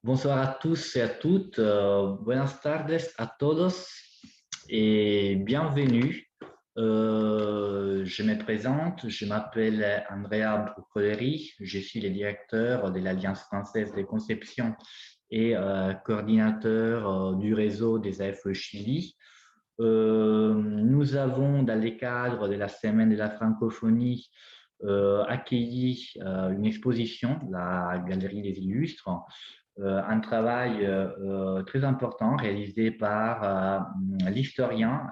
Bonsoir à tous et à toutes. Buenas tardes a todos et bienvenue. Je me présente, je m'appelle Andrea Brucoleri, je suis le directeur de l'Alliance française de conception et coordinateur du réseau des AFE Chili. Nous avons, dans le cadre de la Semaine de la francophonie, accueilli une exposition, la Galerie des Illustres, un travail très important réalisé par l'historien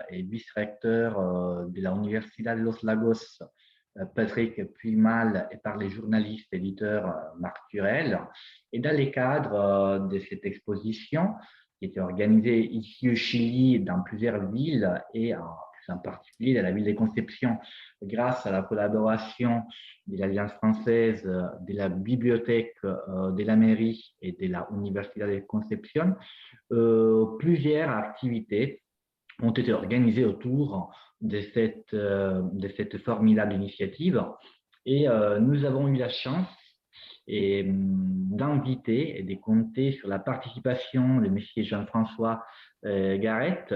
et vice-recteur de la Universidad de los Lagos, Patrick Puimal, et par les journalistes éditeurs Marc Turel. Et dans le cadre de cette exposition, qui était organisée ici au Chili, dans plusieurs villes et en particulier dans la ville de Concepción, grâce à la collaboration de l'Alliance française, de la bibliothèque de la mairie et de la Universidad de Concepción, plusieurs activités ont été organisées autour de cette formidable initiative. Et nous avons eu la chance d'inviter et de compter sur la participation de M. Jean-François Garrett.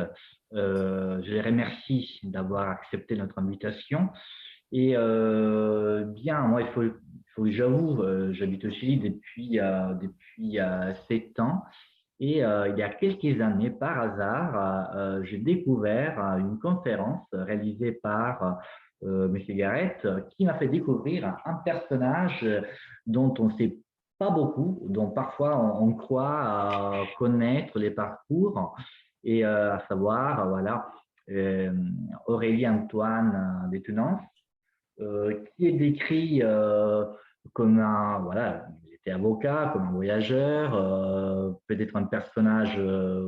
Je les remercie d'avoir accepté notre invitation. Et bien, moi, il faut que j'avoue, j'habite au Chili depuis 7 ans. Et il y a quelques années, par hasard, j'ai découvert une conférence réalisée par M. Garrett qui m'a fait découvrir un personnage dont on ne sait pas beaucoup, dont parfois on croit connaître les parcours, et à savoir, voilà, Aurélie Antoine Détenance, qui est décrit comme un, voilà, il était avocat, comme un voyageur, peut-être un personnage,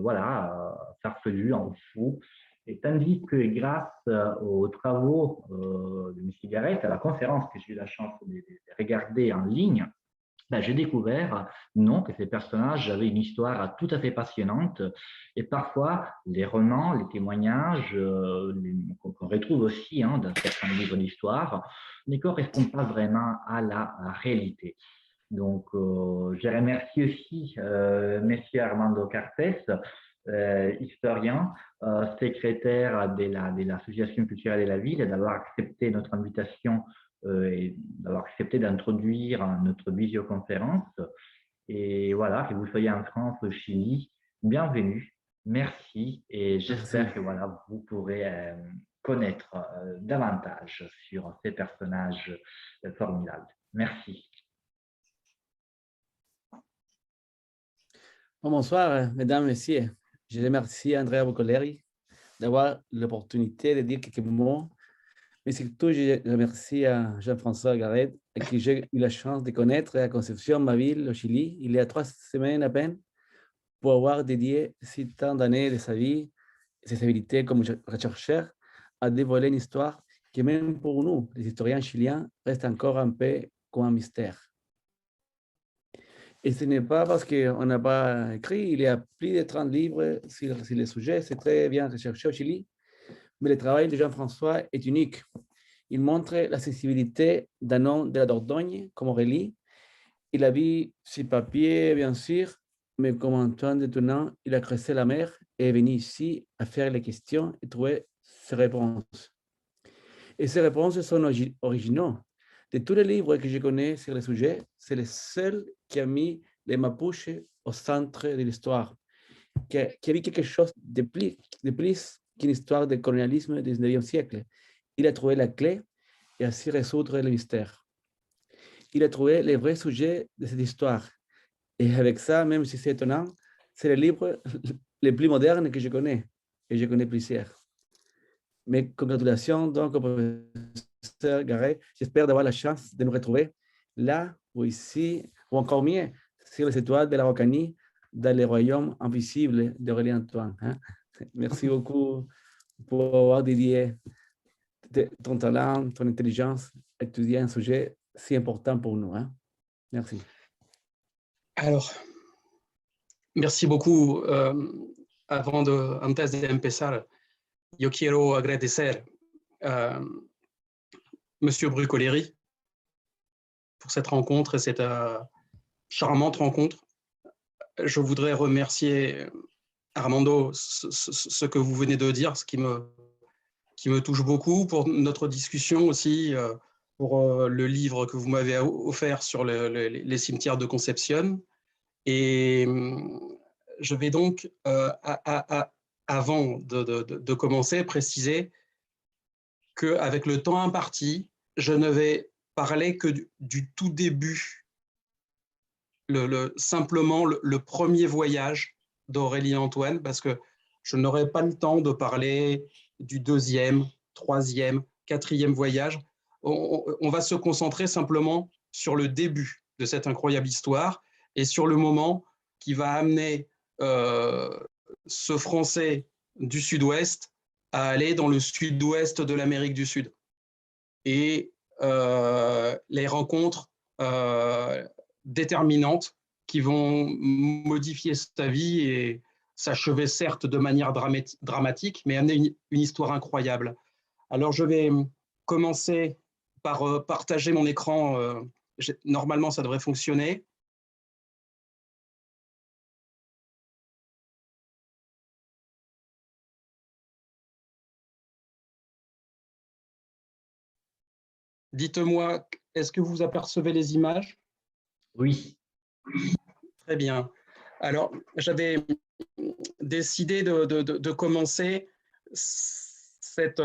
voilà, farfelu, en fou. Et tandis que grâce aux travaux de M. Garrett, à la conférence que j'ai eu la chance de regarder en ligne, ben, j'ai découvert, non, que ces personnages avaient une histoire tout à fait passionnante, et parfois les romans, les témoignages qu'on retrouve aussi dans certains livres d'histoire ne correspondent pas vraiment à la réalité. Donc, je remercie aussi Monsieur Armando Cartes, historien, secrétaire de l'Association culturelle de la ville, d'avoir accepté notre invitation et d'avoir accepté d'introduire notre visioconférence. Et voilà, que vous soyez en France, au Chili, bienvenue, merci, et j'espère Merci. que voilà, vous pourrez connaître davantage sur ces personnages formidables. Merci. Bonsoir, mesdames, messieurs. Je remercie Andrea Boccoleri d'avoir l'opportunité de dire quelques mots, mais surtout, je remercie à Jean-François Garrett, à qui j'ai eu la chance de connaître à Concepción, ma ville, au Chili, il y a 3 semaines à peine, pour avoir dédié si tant d'années de sa vie et ses habilités comme chercheur à dévoiler une histoire qui, même pour nous, les historiens chiliens, reste encore un peu comme un mystère. Et ce n'est pas parce qu'on n'a pas écrit, il y a plus de 30 livres sur le sujet, c'est très bien recherché au Chili, mais le travail de Jean-François est unique. Il montre la sensibilité d'un homme de la Dordogne, comme Aurélie. Il a vu sur papier, bien sûr, mais comme Antoine Détenant, il a creusé la mer et est venu ici à faire les questions et trouver ses réponses. Et ces réponses sont originaux. De tous les livres que je connais sur le sujet, c'est le seul qui a mis les Mapuches au centre de l'histoire, qui a vu quelque chose de plus qu'une histoire de colonialisme du 19e siècle. Il a trouvé la clé et ainsi résoudre le mystère. Il a trouvé les vrais sujets de cette histoire. Et avec ça, même si c'est étonnant, c'est le livre le plus moderne que je connais. Et je connais plusieurs. Mes congratulations donc au professeur Garret. J'espère d'avoir la chance de nous retrouver là ou ici, ou encore mieux, sur les étoiles de la Rocanie, dans les royaumes invisibles d'Aurélie Antoine. Hein? Merci beaucoup pour avoir dédié ton talent, ton intelligence à étudier un sujet si important pour nous. Hein? Merci. Alors, merci beaucoup. Antes de empezar, yo quiero agradecer a Monsieur Brucoleri pour cette rencontre, cette charmante rencontre je voudrais remercier Armando, ce que vous venez de dire, ce qui me touche beaucoup, pour notre discussion aussi, pour le livre que vous m'avez offert sur les cimetières de Concepción. Et je vais donc, avant de commencer, préciser qu'avec le temps imparti, je ne vais parler que du tout début, simplement le premier voyage d'Aurélie Antoine, parce que je n'aurai pas le temps de parler du deuxième, troisième, quatrième voyage. On va se concentrer simplement sur le début de cette incroyable histoire et sur le moment qui va amener ce Français du Sud-Ouest à aller dans le sud-ouest de l'Amérique du Sud. Et les rencontres déterminantes qui vont modifier sa vie et s'achever certes de manière dramatique, mais amener une histoire incroyable. Alors je vais commencer par partager mon écran. Normalement, ça devrait fonctionner. Dites-moi, est-ce que vous apercevez les images? Oui. Très bien. Alors, j'avais décidé de commencer cette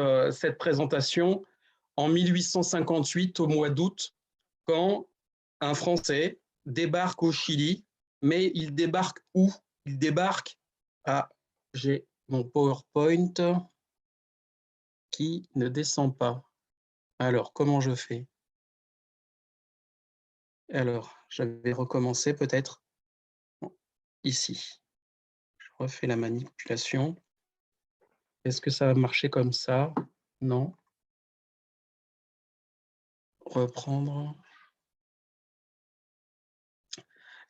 présentation en 1858, au mois d'août, quand un Français débarque au Chili, mais il débarque où? Il débarque à... J'ai mon PowerPoint qui ne descend pas. Alors, comment je fais? Alors, je vais recommencer peut-être ici. Je refais la manipulation. Est-ce que ça va marcher comme ça? Non. Reprendre.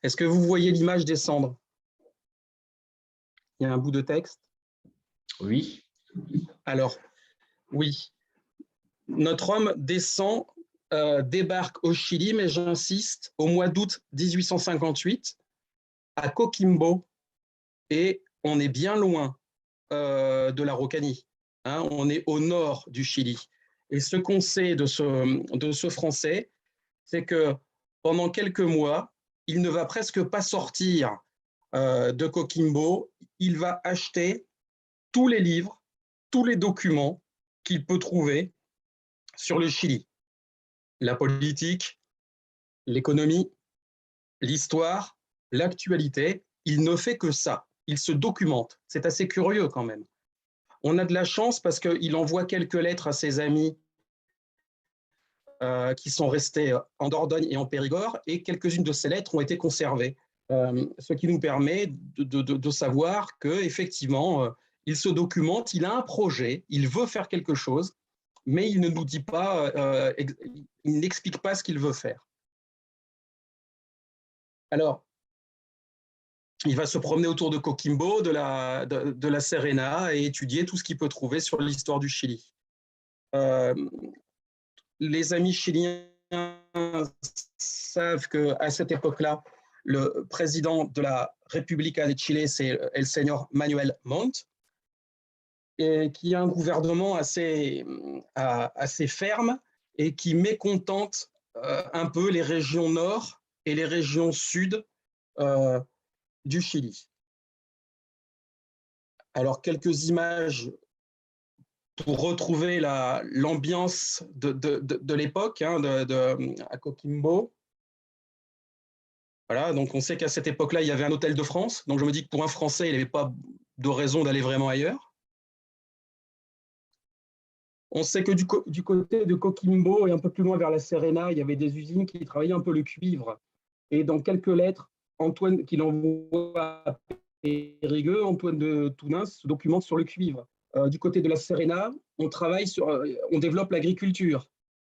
Est-ce que vous voyez l'image descendre? Il y a un bout de texte? Oui. Alors, oui. Notre homme descend, débarque au Chili, mais j'insiste, au mois d'août 1858, à Coquimbo, et on est bien loin de l'Araucanie. Hein, on est au nord du Chili. Et ce qu'on sait de ce Français, c'est que pendant quelques mois, il ne va presque pas sortir de Coquimbo. Il va acheter tous les livres, tous les documents qu'il peut trouver sur le Chili. La politique, l'économie, l'histoire, l'actualité. Il ne fait que ça. Il se documente. C'est assez curieux quand même. On a de la chance parce qu'il envoie quelques lettres à ses amis qui sont restés en Dordogne et en Périgord, et quelques-unes de ces lettres ont été conservées, ce qui nous permet de savoir qu'effectivement, il se documente, il a un projet, il veut faire quelque chose, mais il ne nous dit pas, il n'explique pas ce qu'il veut faire. Alors, il va se promener autour de Coquimbo, de la Serena, et étudier tout ce qu'il peut trouver sur l'histoire du Chili. Les amis chiliens savent qu'à cette époque-là, le président de la República de Chile, c'est El Señor Manuel Montt, et qui a un gouvernement assez ferme et qui mécontente un peu les régions nord et les régions sud du Chili. Alors, quelques images pour retrouver l'ambiance de l'époque, hein, à Coquimbo. Voilà, donc on sait qu'à cette époque-là, il y avait un hôtel de France. Donc je me dis que pour un Français, il n'y avait pas de raison d'aller vraiment ailleurs. On sait que du côté de Coquimbo et un peu plus loin vers la Serena, il y avait des usines qui travaillaient un peu le cuivre. Et dans quelques lettres, Antoine, qu'il envoie à Périgueux, Antoine de Tounins se documente sur le cuivre. Du côté de la Serena, on développe l'agriculture.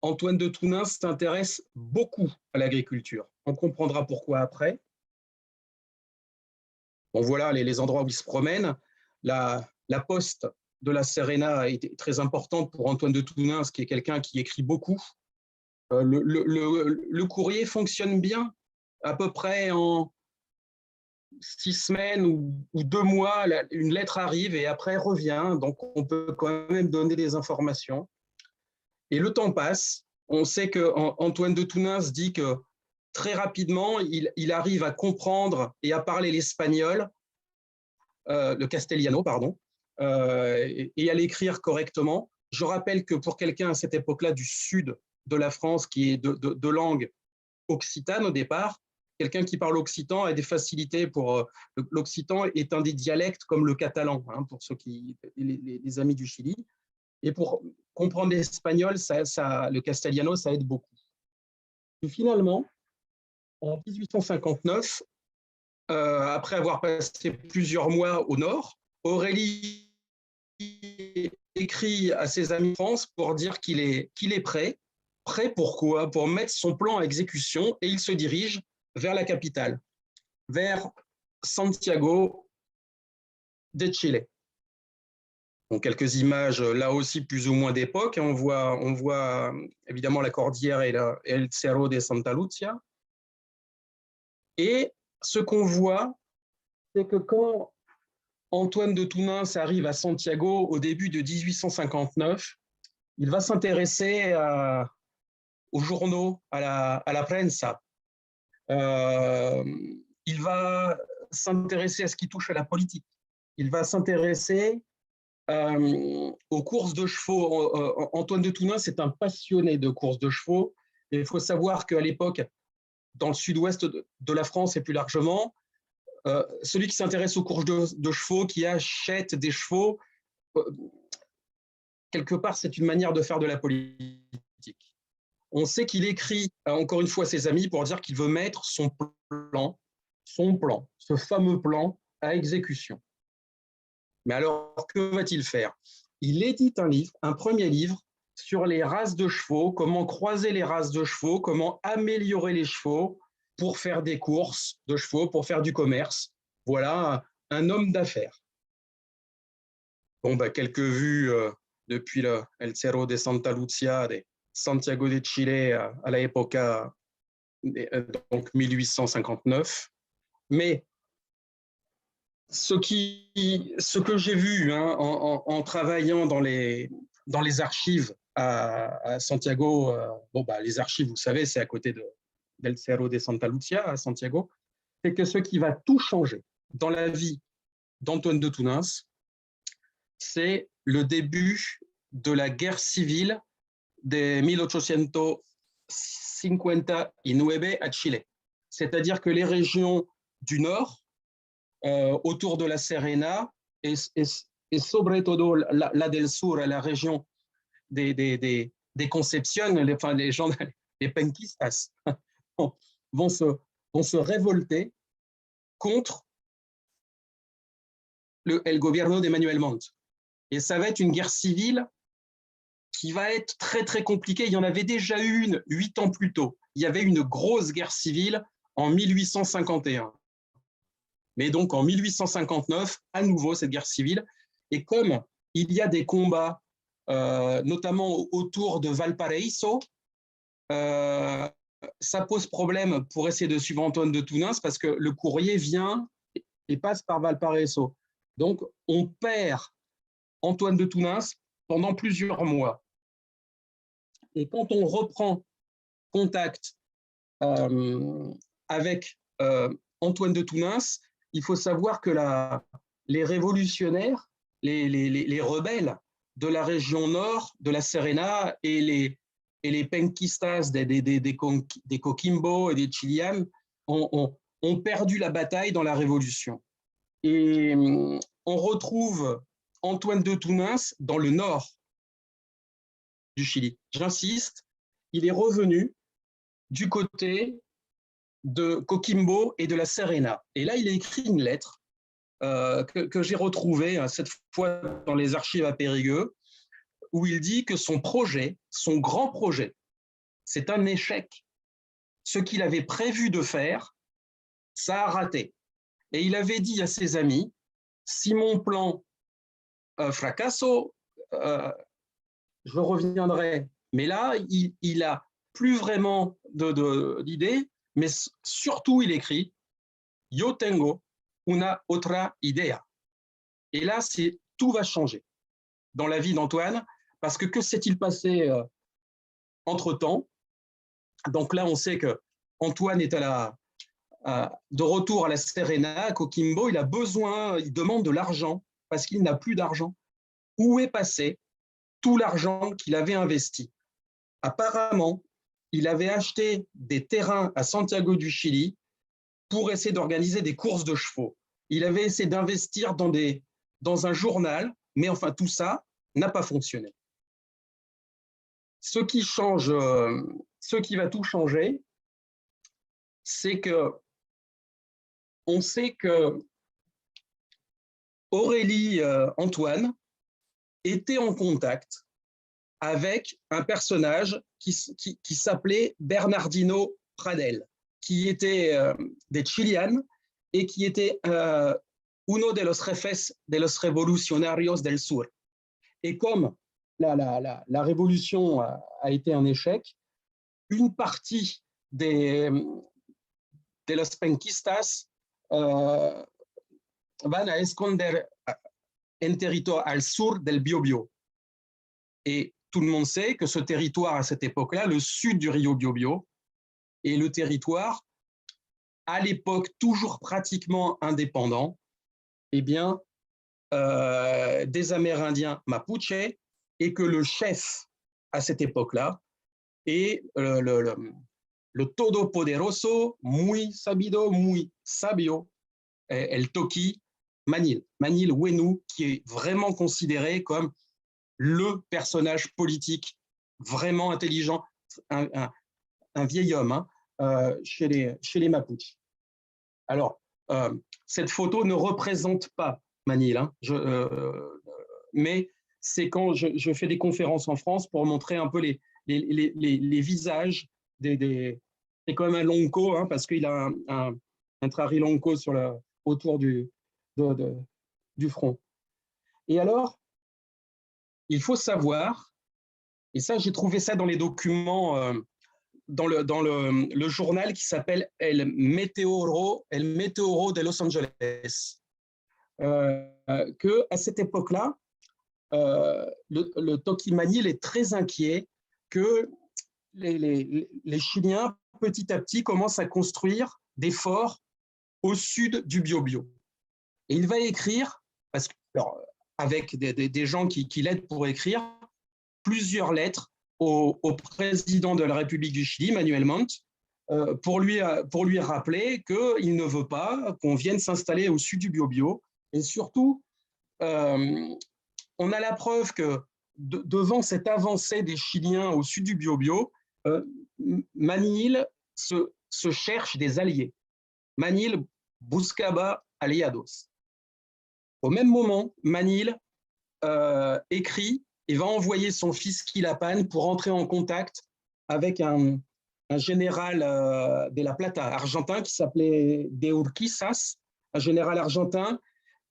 Antoine de Tounins s'intéresse beaucoup à l'agriculture. On comprendra pourquoi après. Bon, voilà les endroits où il se promène. La poste de la Serena a été très importante pour Antoine de Tounins, qui est quelqu'un qui écrit beaucoup. Le courrier fonctionne bien, à peu près en 6 semaines ou 2 mois, une lettre arrive et après revient. Donc, on peut quand même donner des informations. Et le temps passe. On sait qu'Antoine de Tounens dit que très rapidement, il arrive à comprendre et à parler l'espagnol, le castellano, pardon, et à l'écrire correctement. Je rappelle que pour quelqu'un à cette époque-là du sud de la France, qui est de langue occitane au départ, quelqu'un qui parle occitan a des facilités pour… L'occitan est un des dialectes comme le catalan, hein, pour ceux les amis du Chili. Et pour comprendre l'espagnol, le castellano, ça aide beaucoup. Et finalement, en 1859, après avoir passé plusieurs mois au nord, Aurélie écrit à ses amis de France pour dire qu'il est prêt. Prêt pourquoi? Pour mettre son plan à exécution, et il se dirige vers la capitale, vers Santiago de Chile. Donc, quelques images là aussi plus ou moins d'époque. On voit évidemment la cordillère et el Cerro de Santa Lucia. Et ce qu'on voit, c'est que quand Antoine de Tounens arrive à Santiago au début de 1859, il va s'intéresser aux journaux, à la prensa. Il va s'intéresser à ce qui touche à la politique. Il va s'intéresser aux courses de chevaux. Antoine de Tounens est un passionné de courses de chevaux. Et il faut savoir qu'à l'époque, dans le sud-ouest de la France et plus largement, celui qui s'intéresse aux courses de chevaux, qui achète des chevaux, quelque part, c'est une manière de faire de la politique. On sait qu'il écrit, encore une fois, à ses amis pour dire qu'il veut mettre son plan, ce fameux plan, à exécution. Mais alors, que va-t-il faire? Il édite un premier livre sur les races de chevaux, comment croiser les races de chevaux, comment améliorer les chevaux pour faire des courses de chevaux, pour faire du commerce. Voilà un homme d'affaires. Bon, quelques vues depuis el Cerro de Santa Lucia, de Santiago de Chile à l'époque, donc 1859. Mais ce que j'ai vu en travaillant dans les archives à Santiago, les archives, vous savez, c'est à côté del Cerro de Santa Lucia à Santiago, c'est que ce qui va tout changer dans la vie d'Antoine de Tounens, c'est le début de la guerre civile de 1859 à Chile. C'est-à-dire que les régions du nord, autour de la Serena, et sobre todo la del sur, la région des Concepción, les gens, les penquistas, vont se révolter contre el gobierno d'Emmanuel Montt. Et ça va être une guerre civile qui va être très, très compliquée. Il y en avait déjà eu une 8 ans plus tôt. Il y avait une grosse guerre civile en 1851. Mais donc, en 1859, à nouveau, cette guerre civile. Et comme il y a des combats, notamment autour de Valparaíso, ça pose problème pour essayer de suivre Antoine de Tounens parce que le courrier vient et passe par Valparaíso. Donc, on perd Antoine de Tounens pendant plusieurs mois. Et quand on reprend contact avec Antoine de Tounens, il faut savoir que les révolutionnaires, les rebelles de la région nord, de la Serena, et les penquistas des Coquimbo et des Chilian ont perdu la bataille dans la révolution. Et on retrouve Antoine de Tounens dans le nord du Chili. J'insiste, il est revenu du côté de Coquimbo et de la Serena. Et là, il a écrit une lettre que j'ai retrouvée, cette fois dans les archives à Périgueux, où il dit que son projet, son grand projet, c'est un échec. Ce qu'il avait prévu de faire, ça a raté. Et il avait dit à ses amis, si mon plan fracasso, je reviendrai. Mais là, il a plus vraiment d'idées, mais surtout, il écrit « Yo tengo una otra idea. Et là, tout va changer dans la vie d'Antoine, parce que s'est-il passé entre-temps? Donc là, on sait que Antoine est de retour à la Serena, à Coquimbo. Il demande de l'argent parce qu'il n'a plus d'argent. Où est passé tout l'argent qu'il avait investi? Apparemment, il avait acheté des terrains à Santiago du Chili pour essayer d'organiser des courses de chevaux. Il avait essayé d'investir dans un journal, mais enfin tout ça n'a pas fonctionné. Ce qui va tout changer, c'est que on sait que Aurélie Antoine était en contact avec un personnage qui s'appelait Bernardino Pradel, qui était des Chilianes et qui était uno de los jefes de los revolucionarios del sur. Et comme la révolution a été un échec, une partie de los penquistas van a esconder en territoire al sur del Biobío. Et tout le monde sait que ce territoire, à cette époque-là, le sud du Rio Biobío, est le territoire, à l'époque, toujours pratiquement indépendant, eh bien, des Amérindiens Mapuche, et que le chef, à cette époque-là, est le todopoderoso, muy sabido, muy sabio, el Toqui Manil Wenu, qui est vraiment considéré comme le personnage politique vraiment intelligent, un vieil homme chez les Mapuches. Alors, cette photo ne représente pas Manil, mais c'est quand je fais des conférences en France pour montrer un peu les visages c'est quand même un lonco, parce qu'il a un trarilonco autour du front. Et alors, il faut savoir, et ça j'ai trouvé ça dans les documents, dans le journal qui s'appelle El Meteoro de Los Angeles, qu'à cette époque-là, le Toqui Manil est très inquiet que les Chiliens, petit à petit, commencent à construire des forts au sud du Biobío. Et il va écrire, avec des gens qui l'aident pour écrire, plusieurs lettres au président de la République du Chili, Manuel Montt, pour lui rappeler qu'il ne veut pas qu'on vienne s'installer au sud du Biobío. Et surtout, on a la preuve que devant cette avancée des Chiliens au sud du Biobío, Manil se cherche des alliés. Manil buscaba aliados. Au même moment, Manil écrit et va envoyer son fils Quilapán pour entrer en contact avec un général de la Plata argentin qui s'appelait De Urquizas, un général argentin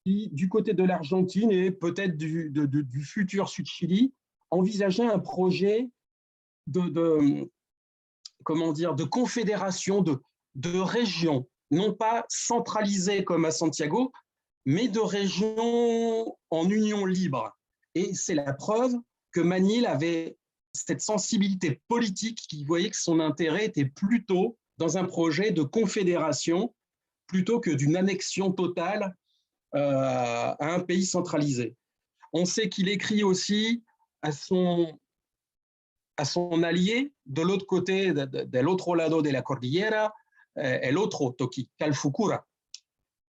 qui, du côté de l'Argentine et peut-être du futur Sud-Chili, envisageait un projet de confédération de régions, non pas centralisées comme à Santiago, mais de régions en union libre. Et c'est la preuve que Manil avait cette sensibilité politique qui voyait que son intérêt était plutôt dans un projet de confédération plutôt que d'une annexion totale à un pays centralisé. On sait qu'il écrit aussi à son allié de l'autre côté, de l'autre lado de la cordillera, el otro Toqui, Calfucura.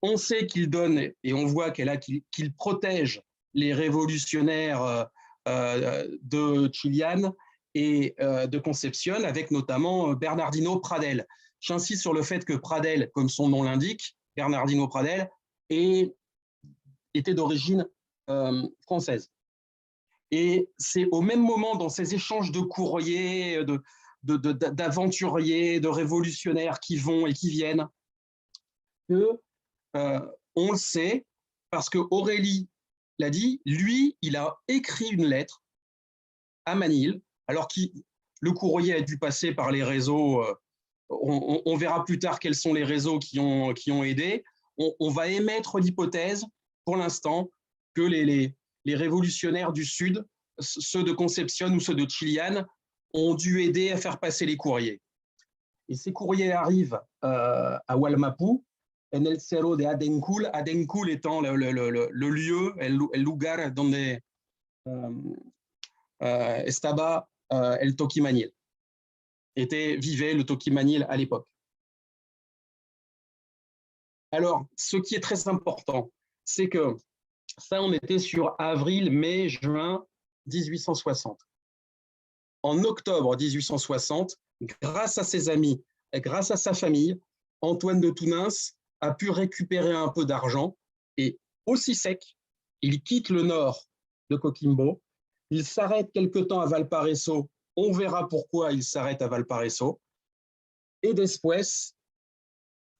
On sait qu'il donne, et on voit qu'il protège les révolutionnaires de Chillán et de Concepción, avec notamment Bernardino Pradel. J'insiste sur le fait que Pradel, comme son nom l'indique, Bernardino Pradel, était d'origine française. Et c'est au même moment, dans ces échanges de courriers, d'aventuriers, de révolutionnaires qui vont et qui viennent, que on le sait, parce que Aurélie l'a dit, lui, il a écrit une lettre à Manil, alors que le courrier a dû passer par les réseaux, on verra plus tard quels sont les réseaux qui ont aidé. on va émettre l'hypothèse, pour l'instant, que les révolutionnaires du Sud, ceux de Concepción ou ceux de Chillán, ont dû aider à faire passer les courriers. Et ces courriers arrivent à Wallmapu, en el cerro de Adencul, Adencul étant le lieu, el lugar donde estaba el Toquimanil, vivait le Toquimanil à l'époque. Alors, ce qui est très important, c'est que ça, on était sur avril, mai, juin 1860. En octobre 1860, grâce à ses amis et grâce à sa famille, Antoine de Tounens a pu récupérer un peu d'argent et aussi sec, il quitte le nord de Coquimbo, il s'arrête quelque temps à Valparaiso, on verra pourquoi il s'arrête à Valparaiso, et después,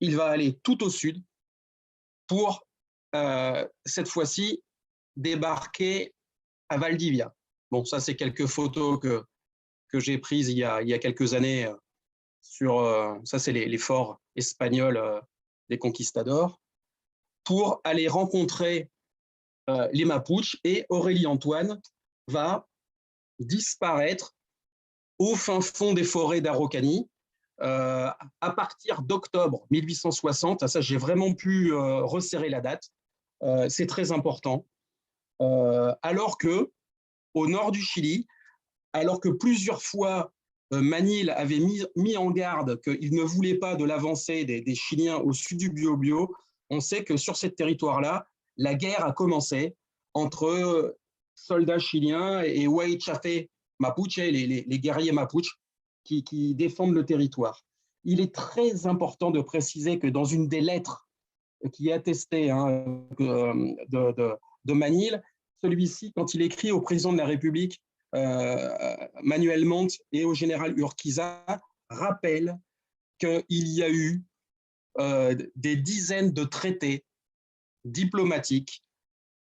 il va aller tout au sud pour, cette fois-ci, débarquer à Valdivia. Bon, ça, c'est quelques photos que j'ai prises il y a quelques années ça, c'est les forts espagnols des conquistadors, pour aller rencontrer les Mapuches, et Aurélie Antoine va disparaître au fin fond des forêts d'Araucanie à partir d'octobre 1860. Ça, j'ai vraiment pu resserrer la date. C'est très important. Alors que, au nord du Chili, alors que plusieurs fois Manil avait mis en garde qu'il ne voulait pas de l'avancée des Chiliens au sud du Biobío, on sait que sur ce territoire-là, la guerre a commencé entre soldats chiliens et Huaychafé Mapuche, les guerriers Mapuche qui défendent le territoire. Il est très important de préciser que dans une des lettres qui est attestée de Manil, celui-ci, quand il écrit au président de la République, Manuel Montt, et au général Urquiza, rappelle qu'il y a eu des dizaines de traités diplomatiques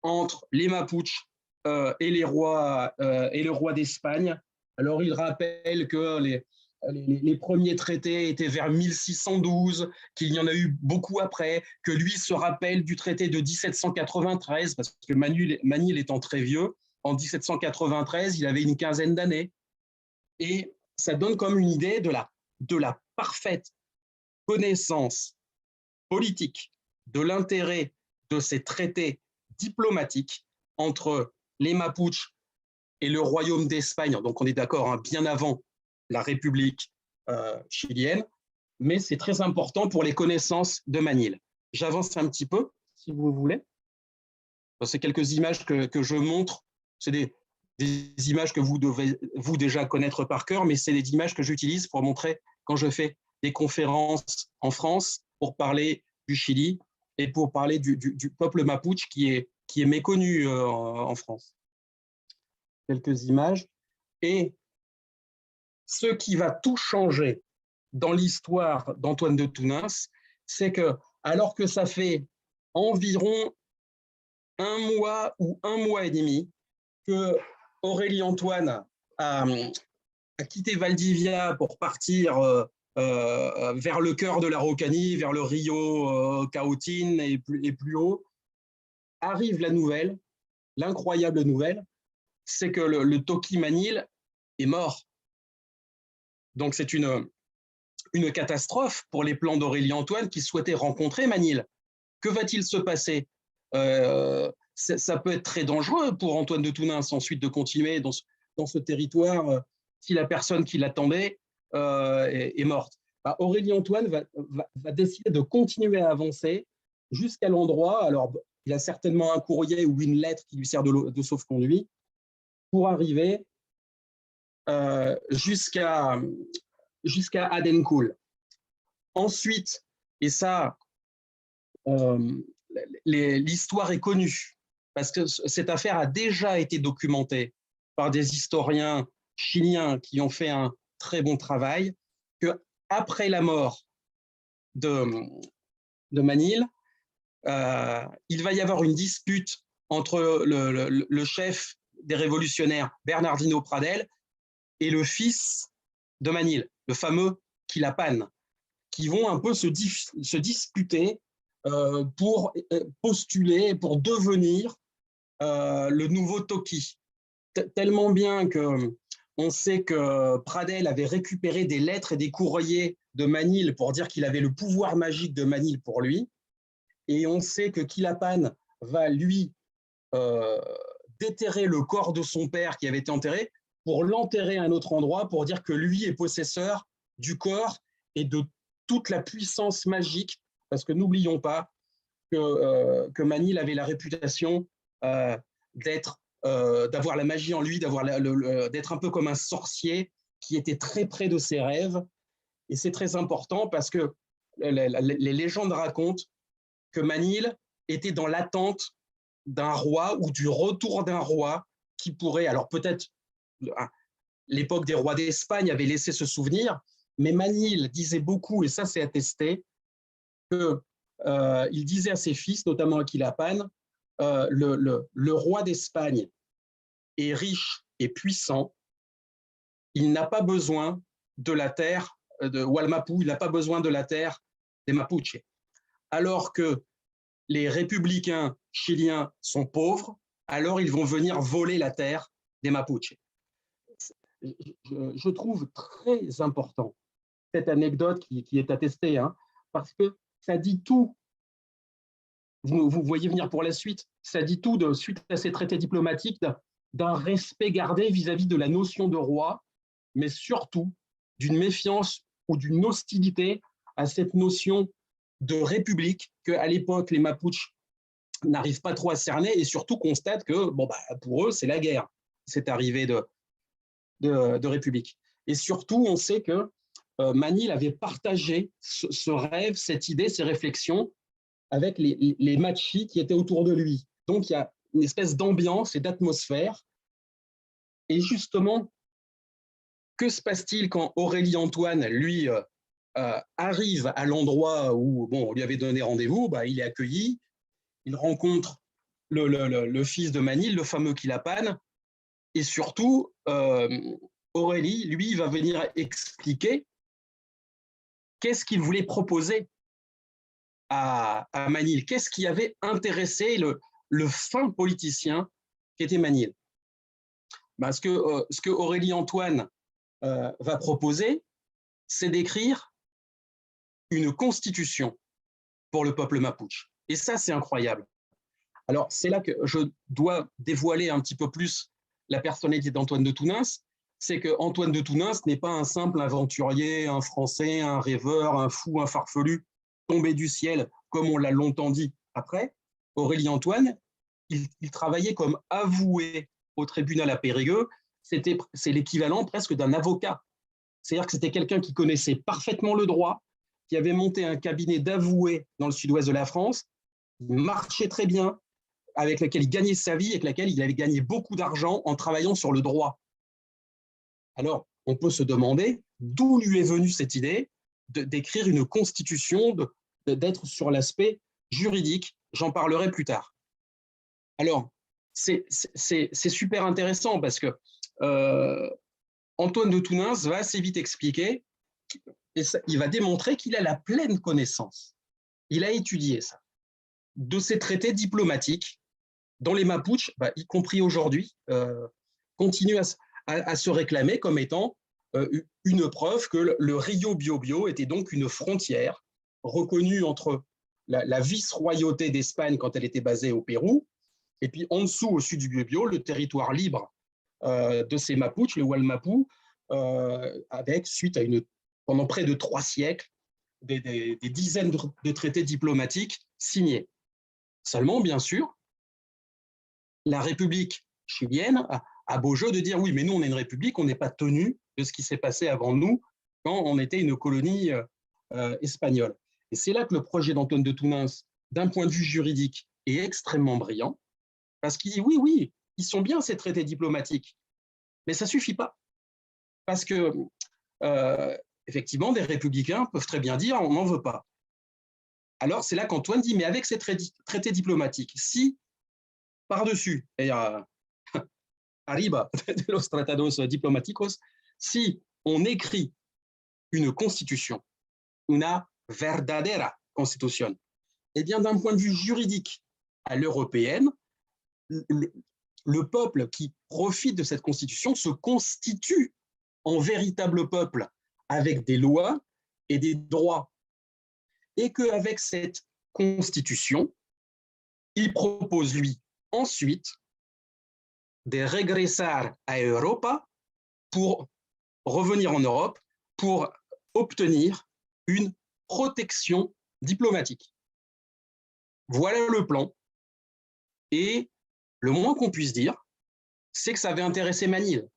entre les Mapuches et le roi d'Espagne. Alors, il rappelle que les premiers traités étaient vers 1612, qu'il y en a eu beaucoup après, que lui se rappelle du traité de 1793, parce que Manil étant très vieux, en 1793, il avait une quinzaine d'années. Et ça donne comme une idée de la parfaite connaissance politique de l'intérêt de ces traités diplomatiques entre les Mapuches et le royaume d'Espagne. Donc on est d'accord, bien avant la République chilienne, mais c'est très important pour les connaissances de Manil. J'avance un petit peu, si vous voulez. C'est quelques images que je montre. C'est des images que vous devez déjà connaître par cœur, mais c'est des images que j'utilise pour montrer quand je fais des conférences en France pour parler du Chili et pour parler du peuple mapuche qui est méconnu en France. Quelques images. Et ce qui va tout changer dans l'histoire d'Antoine de Tounens, c'est que, alors que ça fait environ un mois ou un mois et demi que Aurélie Antoine a quitté Valdivia pour partir vers le cœur de l'Araucanie, vers le Rio Cautín et plus haut, arrive la nouvelle, l'incroyable nouvelle, c'est que le Toquimanil est mort. Donc c'est une catastrophe pour les plans d'Aurélie Antoine qui souhaitait rencontrer Manil. Que va-t-il se passer? Ça peut être très dangereux pour Antoine de Tounens ensuite de continuer dans ce territoire si la personne qui l'attendait est morte. Aurélie Antoine va décider de continuer à avancer jusqu'à l'endroit. Alors, il a certainement un courrier ou une lettre qui lui sert de sauf-conduit pour arriver jusqu'à Adencul. Ensuite, et ça, l'histoire est connue, parce que cette affaire a déjà été documentée par des historiens chiliens qui ont fait un très bon travail, qu'après la mort de Manil, il va y avoir une dispute entre le chef des révolutionnaires, Bernardino Pradel, et le fils de Manil, le fameux Quilapán, qui vont un peu se disputer pour postuler, pour devenir le nouveau Toki. Tellement bien qu'on sait que Pradel avait récupéré des lettres et des courriers de Manil pour dire qu'il avait le pouvoir magique de Manil pour lui. Et on sait que Kilapan va lui déterrer le corps de son père qui avait été enterré pour l'enterrer à un autre endroit pour dire que lui est possesseur du corps et de toute la puissance magique, parce que n'oublions pas que Manil avait la réputation d'avoir la magie en lui, d'être un peu comme un sorcier qui était très près de ses rêves. Et c'est très important parce que les légendes racontent que Manil était dans l'attente d'un roi ou du retour d'un roi qui pourrait, alors peut-être l'époque des rois d'Espagne avait laissé ce souvenir, mais Manil disait beaucoup, et ça c'est attesté, qu'il disait à ses fils, notamment à Kilapan, le roi d'Espagne est riche et puissant, il n'a pas besoin de la terre de Hualmapu, il n'a pas besoin de la terre des Mapuches. Alors que les républicains chiliens sont pauvres, alors ils vont venir voler la terre des Mapuches. Je trouve très important cette anecdote qui est attestée, hein, parce que ça dit tout. Vous voyez venir pour la suite, ça dit tout suite à ces traités diplomatiques d'un respect gardé vis-à-vis de la notion de roi, mais surtout d'une méfiance ou d'une hostilité à cette notion de république qu'à l'époque, les Mapuches n'arrivent pas trop à cerner et surtout constatent que pour eux, c'est la guerre, cette arrivée de république. Et surtout, on sait que Manil avait partagé ce rêve, cette idée, ces réflexions avec les Machis qui étaient autour de lui. Donc, il y a une espèce d'ambiance et d'atmosphère. Et justement, que se passe-t-il quand Aurélie-Antoine, lui, arrive à l'endroit où on lui avait donné rendez-vous, il est accueilli, il rencontre le fils de Manil, le fameux Kilapan, et surtout, Aurélie, lui, va venir expliquer qu'est-ce qu'il voulait proposer à Manil, qu'est-ce qui avait intéressé le fin politicien qui était Manil. Ce que Aurélie-Antoine va proposer, c'est d'écrire une constitution pour le peuple mapuche. Et ça, c'est incroyable. Alors, c'est là que je dois dévoiler un petit peu plus la personnalité d'Antoine de Tounens. C'est qu'Antoine de Tounens n'est pas un simple aventurier, un Français, un rêveur, un fou, un farfelu, tombé du ciel, comme on l'a longtemps dit après. Aurélie-Antoine, il travaillait comme avoué au tribunal à Périgueux. C'est l'équivalent presque d'un avocat. C'est-à-dire que c'était quelqu'un qui connaissait parfaitement le droit, qui avait monté un cabinet d'avoués dans le sud-ouest de la France, il marchait très bien, avec lequel il gagnait sa vie, avec lequel il avait gagné beaucoup d'argent en travaillant sur le droit. Alors, on peut se demander d'où lui est venue cette idée d'écrire une constitution, d'être sur l'aspect juridique. J'en parlerai plus tard. Alors, c'est super intéressant parce que Antoine de Tounens va assez vite expliquer, et il va démontrer qu'il a la pleine connaissance. Il a étudié ça, de ces traités diplomatiques dont les Mapuches, y compris aujourd'hui, continuent à se réclamer comme étant une preuve que le Rio Biobío était donc une frontière reconnue entre la vice-royauté d'Espagne quand elle était basée au Pérou, et puis en dessous, au sud du Biobío, le territoire libre de ces Mapuches, le Hualmapu, avec, pendant près de 3 siècles, des dizaines de traités diplomatiques signés. Seulement, bien sûr, la République chilienne a beau jeu de dire oui, mais nous, on est une république, on n'est pas tenu de ce qui s'est passé avant nous quand on était une colonie espagnole. Et c'est là que le projet d'Antoine de Tounens, d'un point de vue juridique, est extrêmement brillant, parce qu'il dit oui, ils sont bien ces traités diplomatiques, mais ça ne suffit pas. Parce que, effectivement, des républicains peuvent très bien dire on n'en veut pas. Alors, c'est là qu'Antoine dit mais avec ces traités diplomatiques, si par-dessus, arriba de los tratados diplomáticos, si on écrit une constitution, una verdadera constitución, Eh bien, d'un point de vue juridique à l'européenne, le peuple qui profite de cette constitution se constitue en véritable peuple avec des lois et des droits. Et qu'avec cette constitution, il propose, lui, ensuite, de regresar a Europa pour revenir en Europe pour obtenir une protection diplomatique. Voilà le plan. Et le moins qu'on puisse dire, c'est que ça avait intéressé Manille.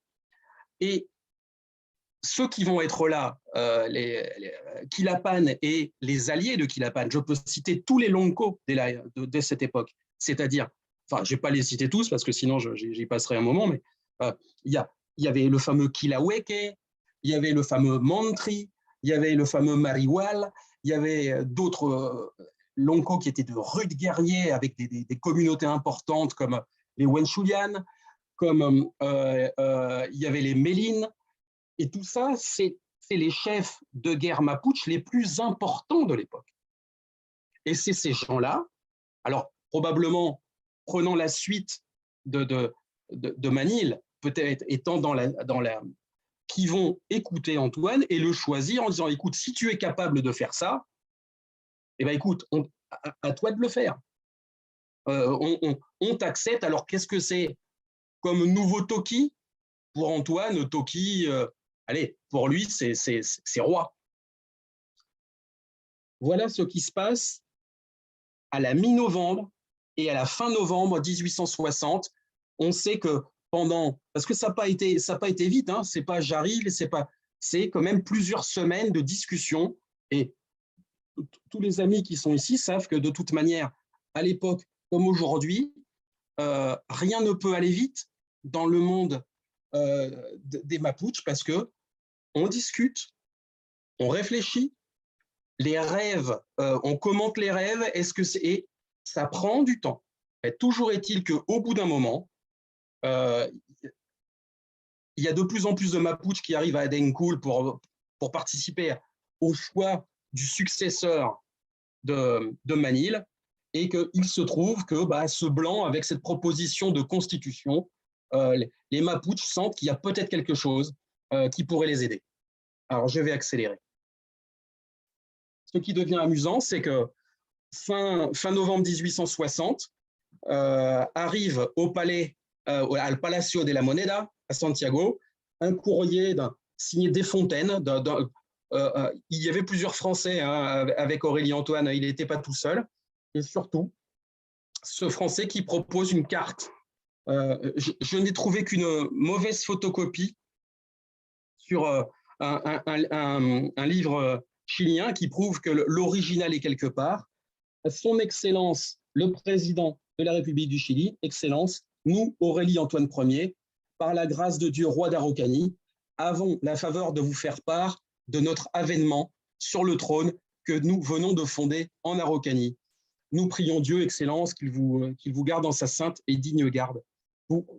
Et ceux qui vont être là, Kilapan et les alliés de Kilapan, je peux citer tous les Lonko de cette époque, c'est-à-dire, enfin, je ne vais pas les citer tous parce que sinon j'y passerai un moment, mais il y avait le fameux Kilaueke, il y avait le fameux Mantri, il y avait le fameux Mariwal, il y avait d'autres Lonko qui étaient de rudes guerriers avec des communautés importantes comme les Wenchulian, comme il y avait les Mélines. Et tout ça, c'est les chefs de guerre mapuche les plus importants de l'époque. Et c'est ces gens-là, alors probablement prenant la suite de Manille, peut-être étant qui vont écouter Antoine et le choisir en disant, écoute, si tu es capable de faire ça, eh bien écoute, à toi de le faire. On t'accepte. Alors qu'est-ce que c'est comme nouveau Toki? Pour Antoine, Toki, allez, pour lui, c'est roi. Voilà ce qui se passe à la mi-novembre et à la fin novembre 1860. On sait que parce que ça n'a pas été vite, hein, c'est pas j'arrive, c'est quand même plusieurs semaines de discussion. Et tous les amis qui sont ici savent que de toute manière, à l'époque comme aujourd'hui, rien ne peut aller vite dans le monde des Mapuches parce que on discute, on réfléchit, les rêves, on commente les rêves, et ça prend du temps. Et toujours est-il qu'au bout d'un moment, il y a de plus en plus de Mapuches qui arrivent à Adencoul pour participer au choix du successeur de Manille, et qu'il se trouve que ce blanc, avec cette proposition de constitution, les Mapuches sentent qu'il y a peut-être quelque chose qui pourrait les aider. Alors, je vais accélérer. Ce qui devient amusant, c'est que fin novembre 1860, arrive au palais, al Palacio de la Moneda, à Santiago, un courrier signé Desfontaines. Il y avait plusieurs Français avec Aurélie Antoine, il n'était pas tout seul. Et surtout, ce Français qui propose une carte. Je n'ai trouvé qu'une mauvaise photocopie sur un livre chilien qui prouve que l'original est quelque part. Son Excellence, le président de la République du Chili, Excellence, nous, Aurélie Antoine Ier, par la grâce de Dieu, roi d'Araucanie, avons la faveur de vous faire part de notre avènement sur le trône que nous venons de fonder en Araucanie. Nous prions Dieu, Excellence, qu'il vous garde en sa sainte et digne garde.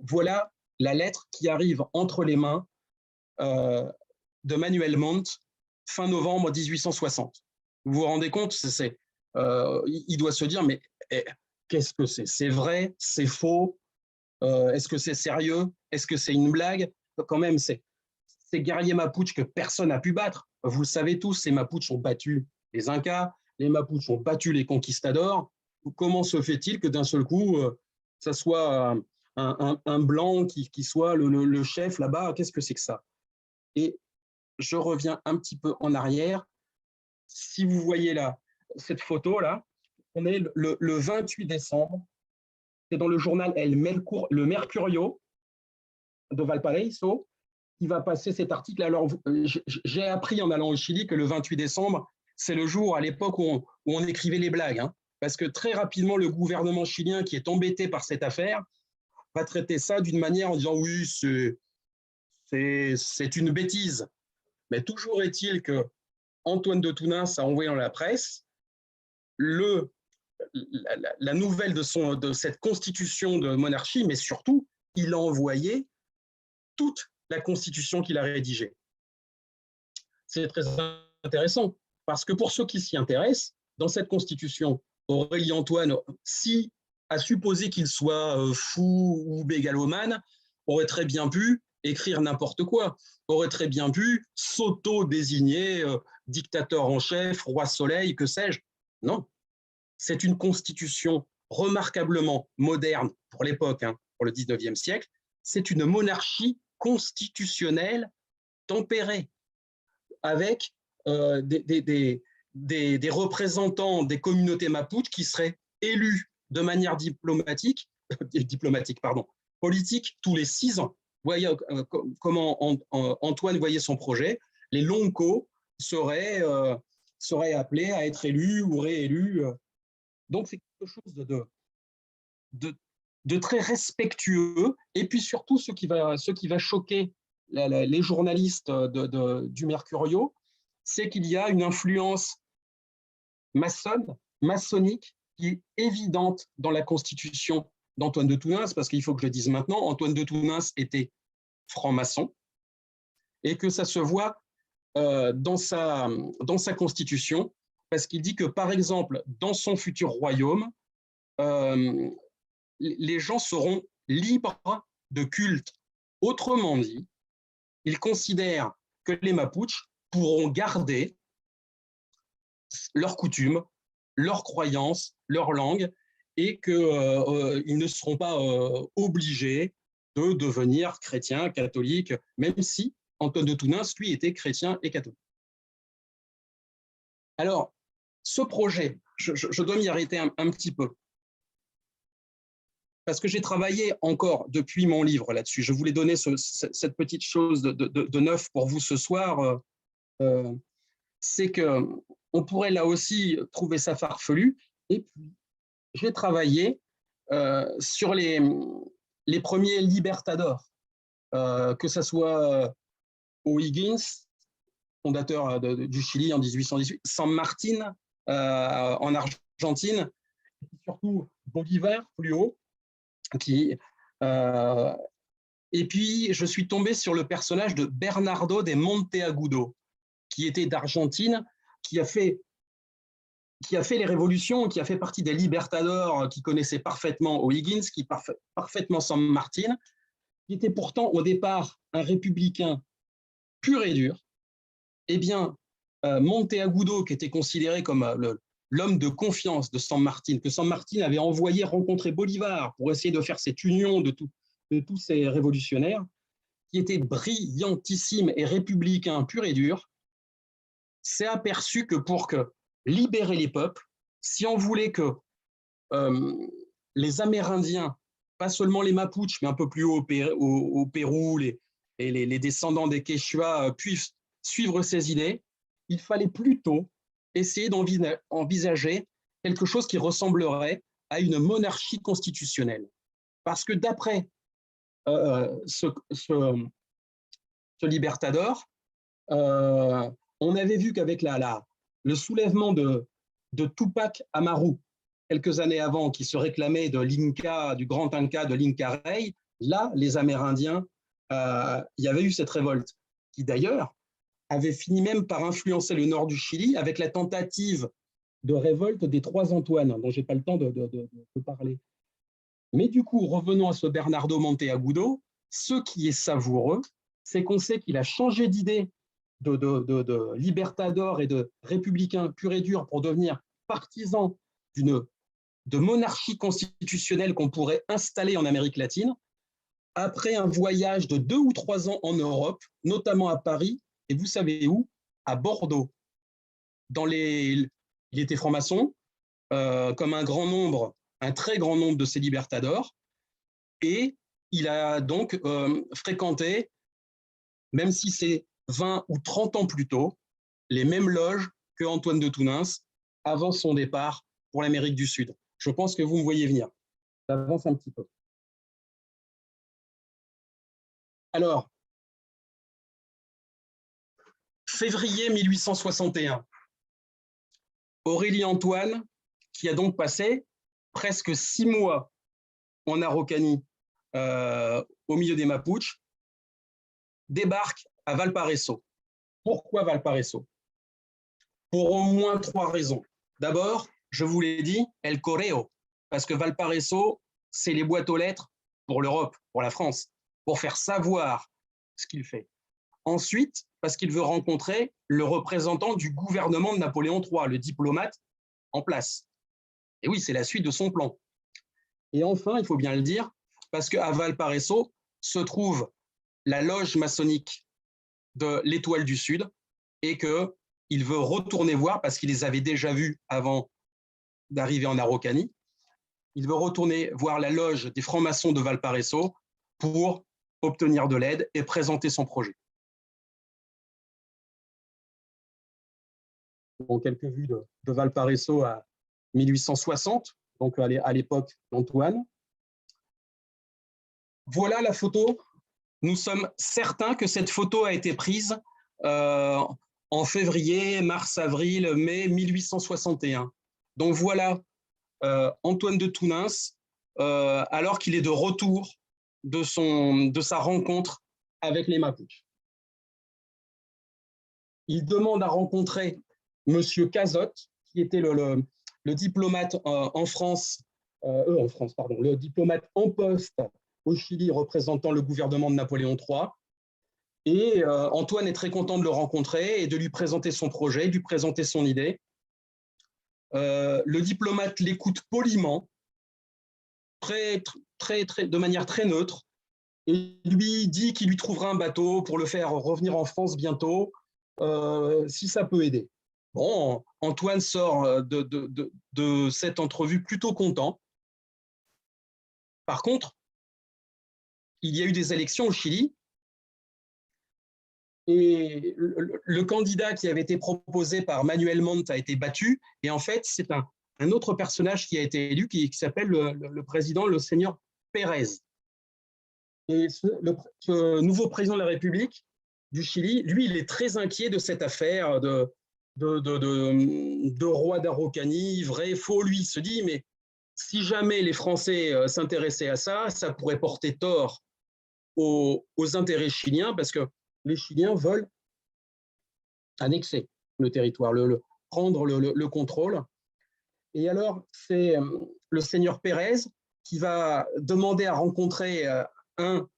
Voilà la lettre qui arrive entre les mains de Manuel Montt, fin novembre 1860. Vous vous rendez compte, il doit se dire, mais qu'est-ce que c'est? C'est vrai? C'est faux? Est-ce que c'est sérieux? Est-ce que c'est une blague? Quand même, ces guerriers mapuches que personne n'a pu battre. Vous le savez tous, ces mapuches ont battu les Incas, les mapuches ont battu les conquistadors. Comment se fait-il que d'un seul coup, ça soit un blanc qui soit le chef là-bas? Qu'est-ce que c'est que ça? Et je reviens un petit peu en arrière. Si vous voyez là, cette photo-là, on est le 28 décembre. C'est dans le journal Le Mercurio de Valparaíso qui va passer cet article. Alors, j'ai appris en allant au Chili que le 28 décembre, c'est le jour à l'époque où on écrivait les blagues. Hein, parce que très rapidement, le gouvernement chilien, qui est embêté par cette affaire, va traiter ça d'une manière en disant « oui, c'est une bêtise ». Mais toujours est-il que Antoine de Tounain a envoyé dans la presse la nouvelle de cette constitution de monarchie, mais surtout, il a envoyé toute la constitution qu'il a rédigée. C'est très intéressant, parce que pour ceux qui s'y intéressent, dans cette constitution, Aurélie Antoine, si à supposer qu'il soit fou ou mégalomane, aurait très bien pu écrire n'importe quoi, aurait très bien pu s'auto-désigner dictateur en chef, roi soleil, que sais-je. Non, c'est une constitution remarquablement moderne pour l'époque, hein, pour le 19e siècle. C'est une monarchie constitutionnelle tempérée, avec des représentants des communautés mapuches qui seraient élus de manière politique tous les 6 ans. Vous voyez comment Antoine voyait son projet. Les loncos seraient appelés à être élus ou réélus. Donc, c'est quelque chose de très respectueux. Et puis surtout, ce qui va choquer les journalistes du Mercurio, c'est qu'il y a une influence maçonnique qui est évidente dans la constitution d'Antoine de Tounens, parce qu'il faut que je le dise maintenant, Antoine de Tounens était franc-maçon, et que ça se voit dans sa constitution, parce qu'il dit que, par exemple, dans son futur royaume, les gens seront libres de culte. Autrement dit, il considère que les Mapuches pourront garder leurs coutumes, leurs croyances, leur langue, et qu'ils ne seront pas obligés de devenir chrétiens, catholiques, même si Antoine de Tounens, lui, était chrétien et catholique. Alors, ce projet, je dois m'y arrêter un petit peu, parce que j'ai travaillé encore depuis mon livre là-dessus. Je voulais donner cette petite chose de neuf pour vous ce soir. C'est qu'on pourrait là aussi trouver ça farfelu. Et puis, j'ai travaillé sur les premiers libertadores, que ce soit O'Higgins, fondateur du Chili en 1818, San Martin en Argentine, et surtout Bolivar plus haut. Et puis, je suis tombé sur le personnage de Bernardo de Monteagudo, qui était d'Argentine, qui a fait les révolutions, qui a fait partie des libertadores, qui connaissait parfaitement O'Higgins, qui parfaitement San Martin, qui était pourtant au départ un républicain pur et dur. Eh bien, Monteagudo, qui était considéré comme l'homme de confiance de San Martin, que San Martin avait envoyé rencontrer Bolivar pour essayer de faire cette union de tous ces révolutionnaires, qui était brillantissime et républicain pur et dur, s'est aperçu que pour libérer les peuples, si on voulait que les Amérindiens, pas seulement les Mapuches, mais un peu plus haut au Pérou, les descendants des Quechua puissent suivre ces idées, il fallait plutôt essayer d'envisager quelque chose qui ressemblerait à une monarchie constitutionnelle. Parce que d'après ce libertador, on avait vu qu'avec le soulèvement de Tupac Amaru, quelques années avant, qui se réclamait du grand Inca de l'Inca Rey, là, les Amérindiens, il y avait eu cette révolte, qui d'ailleurs avait fini même par influencer le nord du Chili avec la tentative de révolte des Trois Antoines, dont je n'ai pas le temps de parler. Mais du coup, revenons à ce Bernardo Monteagudo, ce qui est savoureux, c'est qu'on sait qu'il a changé d'idée de libertador et de républicain pur et dur pour devenir partisan de monarchie constitutionnelle qu'on pourrait installer en Amérique latine, après un voyage de 2 ou 3 ans en Europe, notamment à Paris, et vous savez où? À Bordeaux. Il était franc-maçon, comme un très grand nombre de ces libertadors, et il a donc fréquenté, même si c'est 20 ou 30 ans plus tôt, les mêmes loges que Antoine de Tounens avant son départ pour l'Amérique du Sud. Je pense que vous me voyez venir. J'avance un petit peu. Alors, février 1861, Aurélie Antoine, qui a donc passé presque 6 mois en Araucanie, au milieu des Mapuches, débarque à Valparaiso. Pourquoi Valparaiso? Pour au moins 3 raisons. D'abord, je vous l'ai dit, El Correo, parce que Valparaiso, c'est les boîtes aux lettres pour l'Europe, pour la France, pour faire savoir ce qu'il fait. Ensuite, parce qu'il veut rencontrer le représentant du gouvernement de Napoléon III, le diplomate en place. Et oui, c'est la suite de son plan. Et enfin, il faut bien le dire, parce qu'à Valparaiso se trouve la loge maçonnique de l'Étoile du Sud et qu'il veut retourner voir, parce qu'il les avait déjà vus avant d'arriver en Araucanie, il veut retourner voir la loge des francs-maçons de Valparaiso pour obtenir de l'aide et présenter son projet. Bon, quelques vues de Valparaiso à 1860, donc à l'époque d'Antoine. Voilà la photo. Nous sommes certains que cette photo a été prise en février, mars, avril, mai 1861. Donc voilà Antoine de Tounens, alors qu'il est de retour de sa rencontre avec les Mapuches. Il demande à rencontrer Monsieur Cazotte, qui était le diplomate le diplomate en poste au Chili représentant le gouvernement de Napoléon III. Et Antoine est très content de le rencontrer et de lui présenter son projet, de lui présenter son idée. Le diplomate l'écoute poliment, de manière très neutre, et lui dit qu'il lui trouvera un bateau pour le faire revenir en France bientôt, si ça peut aider. Bon, Antoine sort de cette entrevue plutôt content. Par contre, il y a eu des élections au Chili et le candidat qui avait été proposé par Manuel Montt a été battu. Et en fait, c'est un autre personnage qui a été élu qui s'appelle le président, le seigneur Pérez. Et ce nouveau président de la République du Chili, lui, il est très inquiet de cette affaire de roi d'Araucanie, vrai, faux. Lui, il se dit, mais si jamais les Français s'intéressaient à ça, ça pourrait porter tort aux intérêts chiliens, parce que les Chiliens veulent annexer le territoire, prendre le contrôle. Et alors, c'est le seigneur Pérez qui va demander à rencontrer un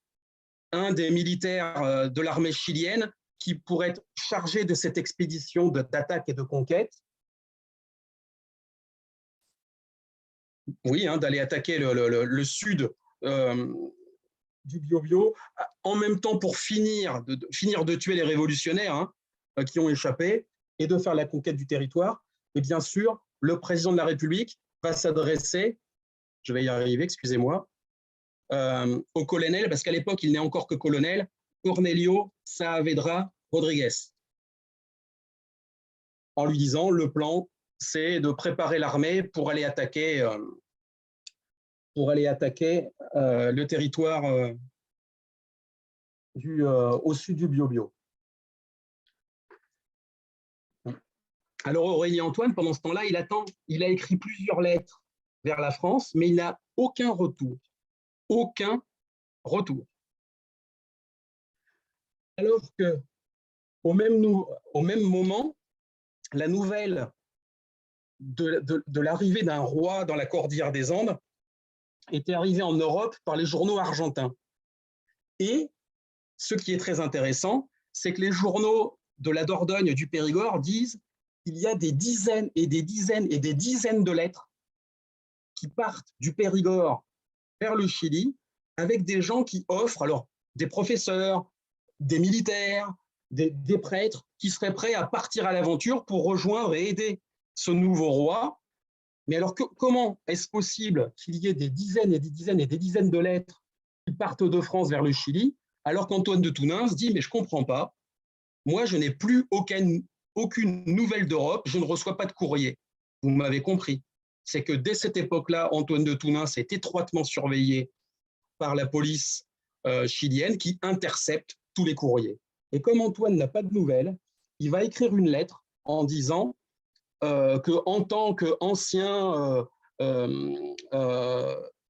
des militaires de l'armée chilienne qui pourrait être chargé de cette expédition d'attaque et de conquête. Oui, d'aller attaquer le sud du Biobío, en même temps pour finir de tuer les révolutionnaires qui ont échappé et de faire la conquête du territoire. Et bien sûr, le président de la République va s'adresser, je vais y arriver, excusez-moi, au colonel, parce qu'à l'époque, il n'est encore que colonel, Cornelio Saavedra Rodriguez, en lui disant, le plan, c'est de préparer l'armée pour aller attaquer le territoire au sud du Biobío. Alors Aurélien-Antoine, pendant ce temps-là, il a écrit plusieurs lettres vers la France, mais il n'a aucun retour. Aucun retour. Alors qu'au même moment, la nouvelle de l'arrivée d'un roi dans la cordillère des Andes était arrivée en Europe par les journaux argentins. Et ce qui est très intéressant, c'est que les journaux de la Dordogne, du Périgord disent qu'il y a des dizaines et des dizaines et des dizaines de lettres qui partent du Périgord vers le Chili avec des gens qui offrent, alors des professeurs, des militaires, des prêtres qui seraient prêts à partir à l'aventure pour rejoindre et aider ce nouveau roi. Mais alors comment est-ce possible qu'il y ait des dizaines et des dizaines et des dizaines de lettres qui partent de France vers le Chili, alors qu'Antoine de Tounens dit « mais je ne comprends pas, moi je n'ai plus aucune nouvelle d'Europe, je ne reçois pas de courrier ». Vous m'avez compris. C'est que dès cette époque-là, Antoine de Tounens est étroitement surveillé par la police chilienne qui intercepte tous les courriers. Et comme Antoine n'a pas de nouvelles, il va écrire une lettre en disant qu'en tant qu'ancien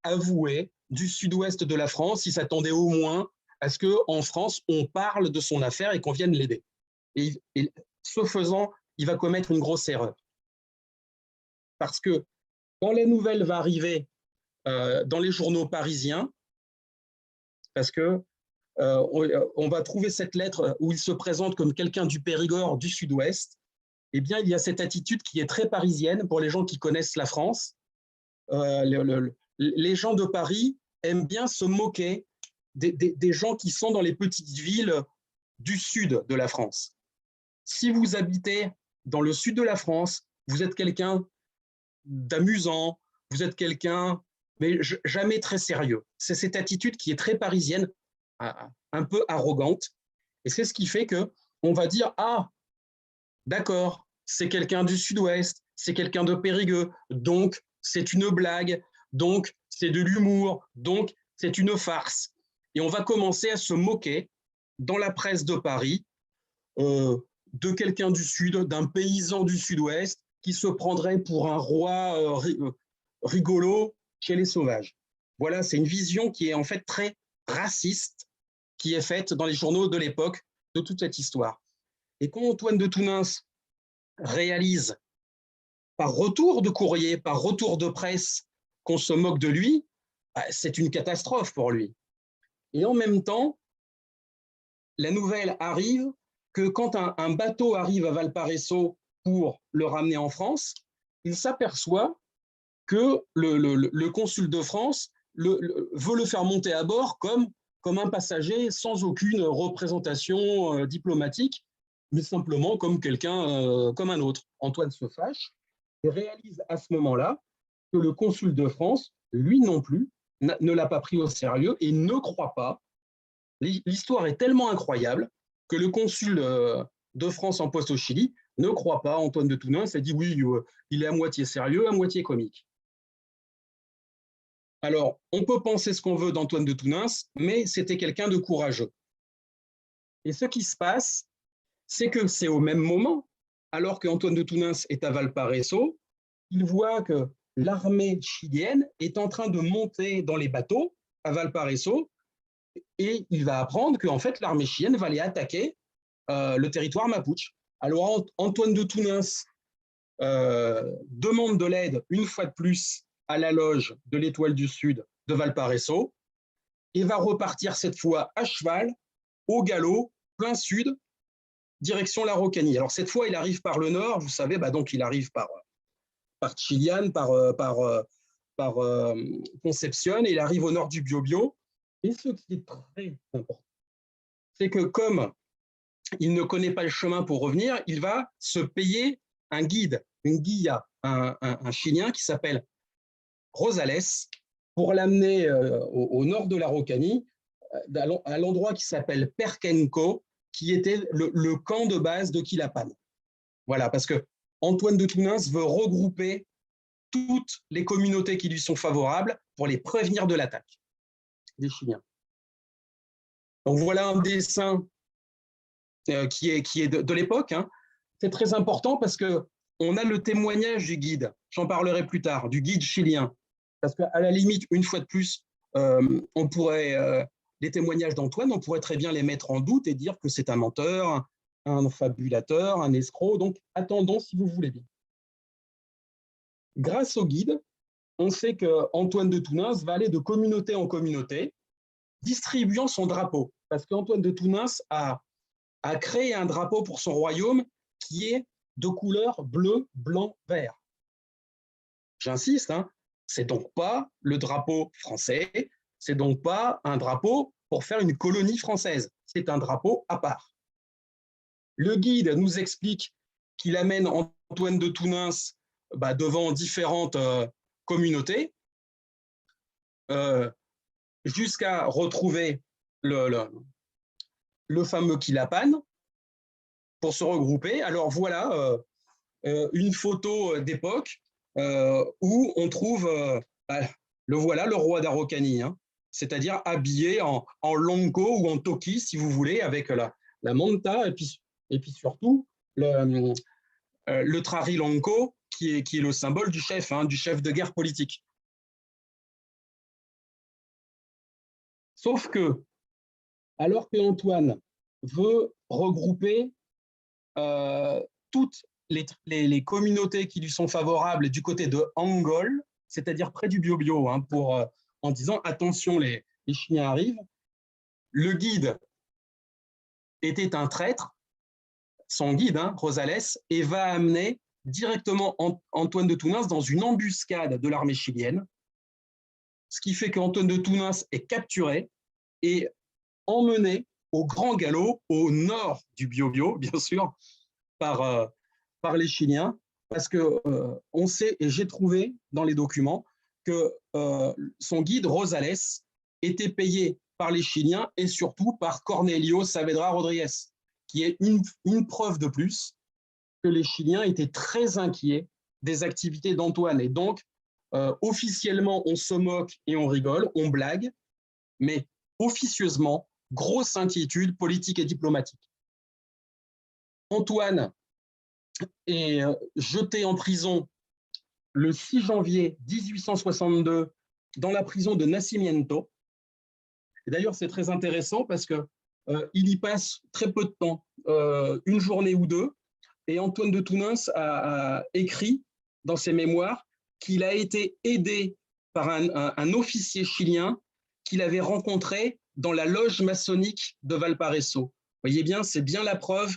avoué du sud-ouest de la France, il s'attendait au moins à ce qu'en France, on parle de son affaire et qu'on vienne l'aider. Et ce faisant, il va commettre une grosse erreur. parce que quand la nouvelle va arriver dans les journaux parisiens, parce que on va trouver cette lettre où il se présente comme quelqu'un du Périgord, du Sud-Ouest, eh bien, il y a cette attitude qui est très parisienne pour les gens qui connaissent la France. Les gens de Paris aiment bien se moquer des gens qui sont dans les petites villes du sud de la France. Si vous habitez dans le sud de la France, vous êtes quelqu'un d'amusant, vous êtes quelqu'un, mais jamais très sérieux. C'est cette attitude qui est très parisienne, un peu arrogante, et c'est ce qui fait qu'on va dire « Ah, d'accord, c'est quelqu'un du Sud-Ouest, c'est quelqu'un de Périgueux, donc c'est une blague, donc c'est de l'humour, donc c'est une farce. » Et on va commencer à se moquer dans la presse de Paris de quelqu'un du Sud, d'un paysan du Sud-Ouest qui se prendrait pour un roi rigolo chez les sauvages. Voilà, c'est une vision qui est en fait très raciste, qui est faite dans les journaux de l'époque de toute cette histoire. Et quand Antoine de Tounens réalise par retour de courrier, par retour de presse, qu'on se moque de lui, c'est une catastrophe pour lui. Et en même temps, la nouvelle arrive que quand un bateau arrive à Valparaiso pour le ramener en France, il s'aperçoit que le consul de France veut le faire monter à bord comme un passager sans aucune représentation diplomatique, mais simplement comme quelqu'un, comme un autre. Antoine se fâche et réalise à ce moment-là que le consul de France, lui non plus, ne l'a pas pris au sérieux et ne croit pas. L'histoire est tellement incroyable que le consul de France en poste au Chili ne croit pas Antoine de Tounens et dit oui, il est à moitié sérieux, à moitié comique. Alors, on peut penser ce qu'on veut d'Antoine de Tounens, mais c'était quelqu'un de courageux. Et ce qui se passe, c'est que c'est au même moment, alors qu'Antoine de Tounens est à Valparaiso, il voit que l'armée chilienne est en train de monter dans les bateaux à Valparaiso et il va apprendre qu'en fait, l'armée chilienne va aller attaquer le territoire mapuche. Alors, Antoine de Tounens demande de l'aide une fois de plus à la loge de l'Étoile du Sud de Valparaiso et va repartir cette fois à cheval, au galop, plein sud, direction l'Araucanie. Alors cette fois, il arrive par le nord, vous savez, donc il arrive par Chillán, par Concepción, et il arrive au nord du Biobío. Et ce qui est très important, c'est que comme il ne connaît pas le chemin pour revenir, il va se payer un guide, une guilla, un Chilien qui s'appelle Rosales, pour l'amener au nord de l'Araucanie, à l'endroit qui s'appelle Perquenco, qui était le camp de base de Quilapán. Voilà, parce que Antoine de Tounens veut regrouper toutes les communautés qui lui sont favorables pour les prévenir de l'attaque des Chiliens. Donc voilà un dessin qui est de l'époque. Hein. C'est très important parce qu'on a le témoignage du guide, j'en parlerai plus tard, du guide chilien. Parce qu'à la limite, une fois de plus, on pourrait, les témoignages d'Antoine, on pourrait très bien les mettre en doute et dire que c'est un menteur, un fabulateur, un escroc. Donc attendons si vous voulez bien. Grâce au guide, on sait qu'Antoine de Tounens va aller de communauté en communauté, distribuant son drapeau. Parce qu'Antoine de Tounens a créé un drapeau pour son royaume qui est de couleur bleu, blanc, vert. J'insiste, hein, c'est donc pas le drapeau français, c'est donc pas un drapeau pour faire une colonie française, c'est un drapeau à part. Le guide nous explique qu'il amène Antoine de Tounens devant différentes communautés jusqu'à retrouver le fameux Quilapán pour se regrouper. Alors voilà une photo d'époque où on trouve, le voilà, le roi d'Araucanie, hein, c'est-à-dire habillé en lonco ou en toki, si vous voulez, avec la manta et puis surtout le trarilonco qui est le symbole du chef, hein, du chef de guerre politique. Sauf que, alors que Antoine veut regrouper toutes les communautés qui lui sont favorables du côté de Angol, c'est-à-dire près du Biobío, hein, en disant attention, les Chiliens arrivent. Le guide était un traître, son guide, hein, Rosales, et va amener directement Antoine de Tounens dans une embuscade de l'armée chilienne, ce qui fait qu'Antoine de Tounens est capturé et emmené au grand galop au nord du Biobío, bien sûr, par les Chiliens, parce qu'on sait, et j'ai trouvé dans les documents, que son guide, Rosales, était payé par les Chiliens et surtout par Cornelio Saavedra Rodríguez, qui est une preuve de plus que les Chiliens étaient très inquiets des activités d'Antoine. Et donc, officiellement, on se moque et on rigole, on blague, mais officieusement, grosse inquiétude politique et diplomatique. Antoine est jeté en prison le 6 janvier 1862 dans la prison de Nacimiento. Et d'ailleurs, c'est très intéressant parce qu'il y passe très peu de temps, une journée ou deux, et Antoine de Tounens a écrit dans ses mémoires qu'il a été aidé par un officier chilien qu'il avait rencontré dans la loge maçonnique de Valparaiso. Vous voyez bien, c'est bien la preuve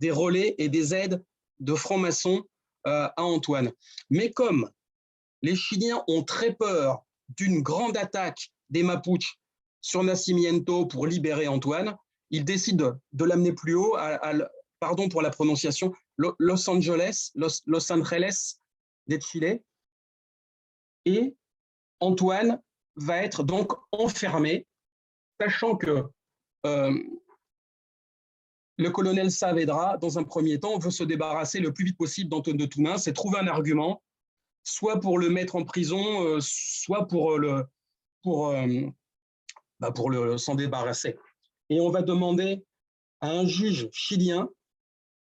des relais et des aides de francs-maçons à Antoine. Mais comme les Chiliens ont très peur d'une grande attaque des Mapuches sur Nacimiento pour libérer Antoine, ils décident de l'amener plus haut, pardon pour la prononciation, Los Angeles de Chile. Et Antoine va être donc enfermé, sachant que le colonel Saavedra, dans un premier temps, veut se débarrasser le plus vite possible d'Antoine de Tounens et trouver un argument, soit pour le mettre en prison, soit pour s'en débarrasser. Et on va demander à un juge chilien,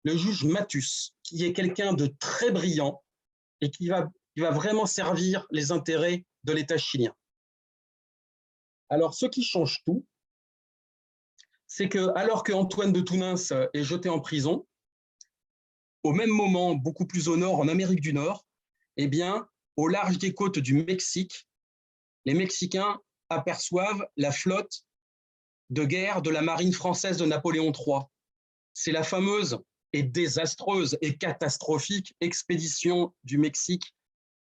le juge Matus, qui est quelqu'un de très brillant et qui va vraiment servir les intérêts de l'État chilien. Alors, ce qui change tout, c'est que, alors que Antoine de Tounens est jeté en prison, au même moment, beaucoup plus au nord, en Amérique du Nord, eh bien, au large des côtes du Mexique, les Mexicains aperçoivent la flotte de guerre de la marine française de Napoléon III. C'est la fameuse et désastreuse et catastrophique expédition du Mexique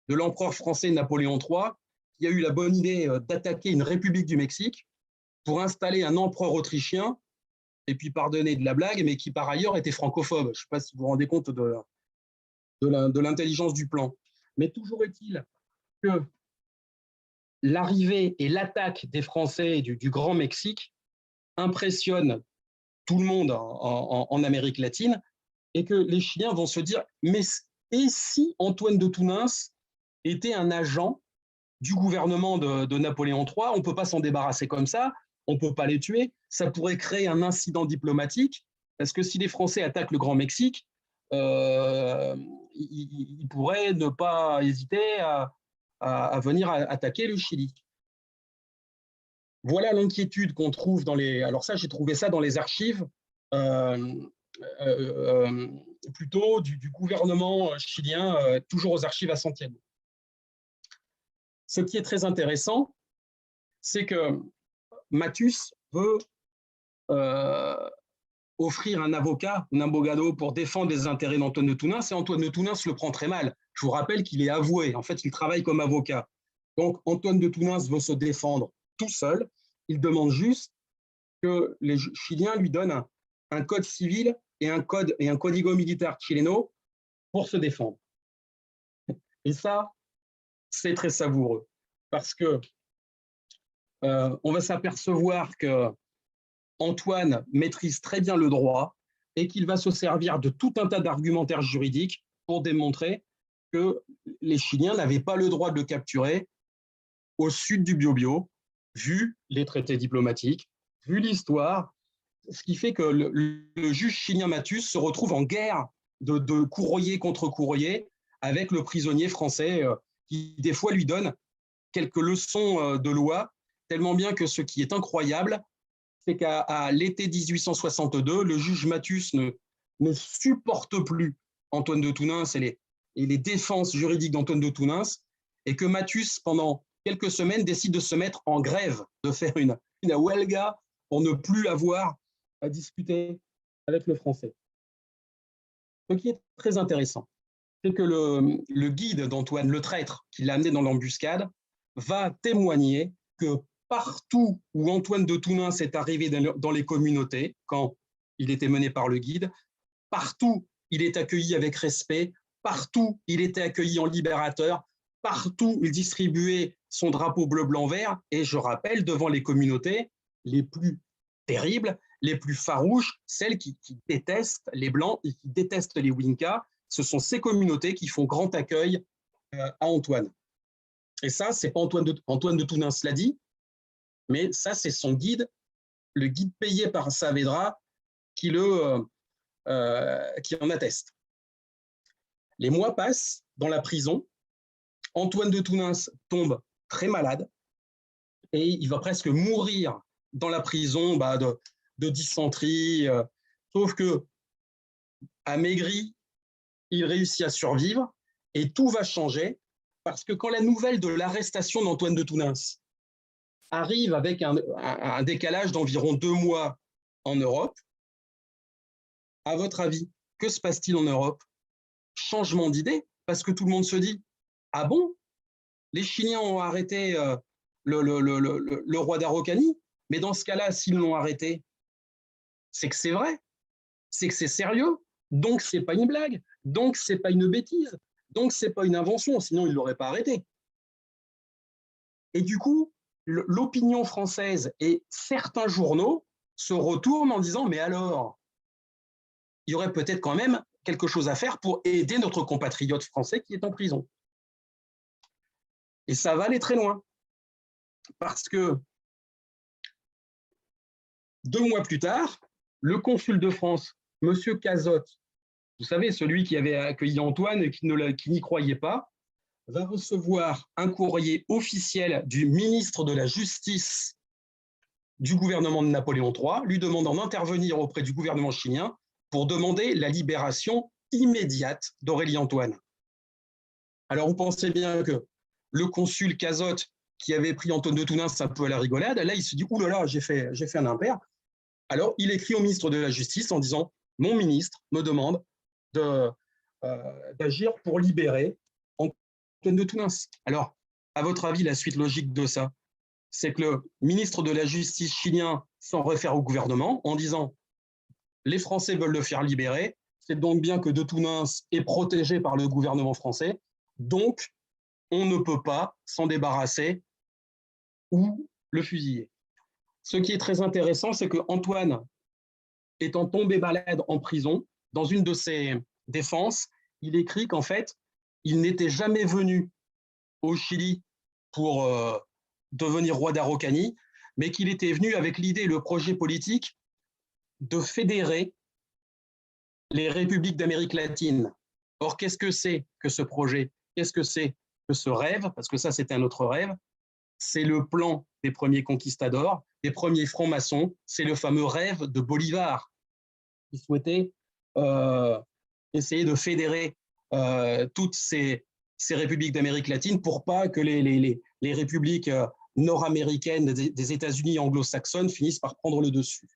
de l'empereur français Napoléon III, qui a eu la bonne idée d'attaquer une république du Mexique pour installer un empereur autrichien, et puis pardonnez de la blague, mais qui par ailleurs était francophobe. Je ne sais pas si vous vous rendez compte de l'intelligence du plan. Mais toujours est-il que l'arrivée et l'attaque des Français du Grand Mexique impressionne tout le monde en Amérique latine, et que les Chiliens vont se dire, mais et si Antoine de Tounens était un agent du gouvernement de Napoléon III, on ne peut pas s'en débarrasser comme ça, on ne peut pas les tuer, ça pourrait créer un incident diplomatique, parce que si les Français attaquent le Grand Mexique, ils pourraient ne pas hésiter à venir attaquer le Chili. Voilà l'inquiétude qu'on trouve dans les... Alors ça, j'ai trouvé ça dans les archives, plutôt du gouvernement chilien, toujours aux archives à Santiago. Ce qui est très intéressant, c'est que Matus veut offrir un avocat, un abogado, pour défendre les intérêts d'Antoine de Tounens, et Antoine de Tounens le prend très mal. Je vous rappelle qu'il est avoué, en fait, il travaille comme avocat. Donc, Antoine de Tounens veut se défendre tout seul. Il demande juste que les Chiliens lui donnent un code civil et un código militar chileno pour se défendre. Et ça, c'est très savoureux, parce que on va s'apercevoir que Antoine maîtrise très bien le droit et qu'il va se servir de tout un tas d'argumentaires juridiques pour démontrer que les Chiliens n'avaient pas le droit de le capturer au sud du Biobío, vu les traités diplomatiques, vu l'histoire, ce qui fait que le juge chilien Matus se retrouve en guerre de courroyer contre courroyer avec le prisonnier français qui, des fois, lui donne quelques leçons de loi, tellement bien que ce qui est incroyable, c'est qu'à l'été 1862, le juge Matus ne supporte plus Antoine de Tounens et les défenses juridiques d'Antoine de Tounens, et que Mathus, pendant quelques semaines, décide de se mettre en grève, de faire une huelga pour ne plus avoir à discuter avec le français. Ce qui est très intéressant, c'est que le guide d'Antoine, le traître, qui l'a amené dans l'embuscade, va témoigner que partout où Antoine de Tounens est arrivé dans les communautés, quand il était mené par le guide, partout il est accueilli avec respect, partout il était accueilli en libérateur, partout il distribuait son drapeau bleu, blanc, vert, et je rappelle, devant les communautés les plus terribles, les plus farouches, celles qui détestent les Blancs et qui détestent les Winkas, ce sont ces communautés qui font grand accueil à Antoine. Et ça, c'est pas Antoine de Tounens l'a dit, mais ça, c'est son guide, le guide payé par Saavedra, qui en atteste. Les mois passent dans la prison. Antoine de Tounens tombe très malade et il va presque mourir dans la prison de dysenterie. Sauf que, amaigri, il réussit à survivre et tout va changer parce que quand la nouvelle de l'arrestation d'Antoine de Tounens arrive avec un décalage d'environ 2 mois en Europe, à votre avis, que se passe-t-il en Europe? Changement d'idée, parce que tout le monde se dit « Ah bon? Les Chiliens ont arrêté le roi d'Araucanie, mais dans ce cas-là, s'ils l'ont arrêté, c'est que c'est vrai, c'est que c'est sérieux, donc c'est pas une blague, donc c'est pas une bêtise, donc c'est pas une invention, sinon ils l'auraient pas arrêté. » Et du coup, l'opinion française et certains journaux se retournent en disant « Mais alors, il y aurait peut-être quand même quelque chose à faire pour aider notre compatriote français qui est en prison. » Et ça va aller très loin, parce que 2 mois plus tard, le consul de France, M. Cazotte, vous savez, celui qui avait accueilli Antoine et qui n'y croyait pas, va recevoir un courrier officiel du ministre de la Justice du gouvernement de Napoléon III, lui demandant d'intervenir auprès du gouvernement chilien pour demander la libération immédiate d'Aurélie Antoine. Alors, vous pensez bien que le consul Cazotte, qui avait pris Antoine de Tounens un peu à la rigolade, là, il se dit « Ouh là là, j'ai fait un impair ». Alors, il écrit au ministre de la Justice en disant « Mon ministre me demande d'agir pour libérer Antoine de Tounens ». Alors, à votre avis, la suite logique de ça, c'est que le ministre de la Justice chilien s'en réfère au gouvernement en disant « Les Français veulent le faire libérer, c'est donc bien que de Tounens est protégé par le gouvernement français, donc on ne peut pas s'en débarrasser ou le fusiller. » Ce qui est très intéressant, c'est que Antoine, étant tombé malade en prison, dans une de ses défenses, il écrit qu'en fait, il n'était jamais venu au Chili pour devenir roi d'Araucanie, mais qu'il était venu avec l'idée et le projet politique de fédérer les républiques d'Amérique latine. Or, qu'est-ce que c'est que ce projet? Qu'est-ce que c'est que ce rêve? Parce que ça, c'était un autre rêve. C'est le plan des premiers conquistadors, des premiers francs-maçons. C'est le fameux rêve de Bolivar, qui souhaitait essayer de fédérer toutes ces républiques d'Amérique latine pour pas que les républiques nord-américaines des États-Unis anglo-saxonnes finissent par prendre le dessus.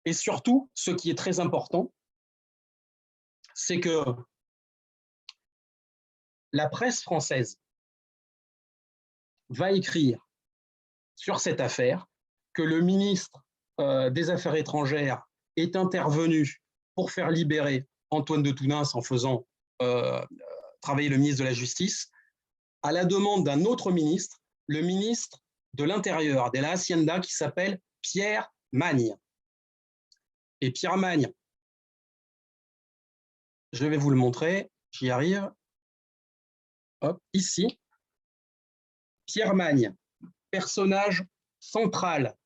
Et surtout, ce qui est très important, c'est que la presse française va écrire sur cette affaire que le ministre des Affaires étrangères est intervenu pour faire libérer Antoine de Tounens en faisant travailler le ministre de la Justice, à la demande d'un autre ministre, le ministre de l'Intérieur, de la Hacienda, qui s'appelle Pierre Magne. Et Pierre Magne, je vais vous le montrer, j'y arrive. Hop, ici. Pierre Magne, personnage central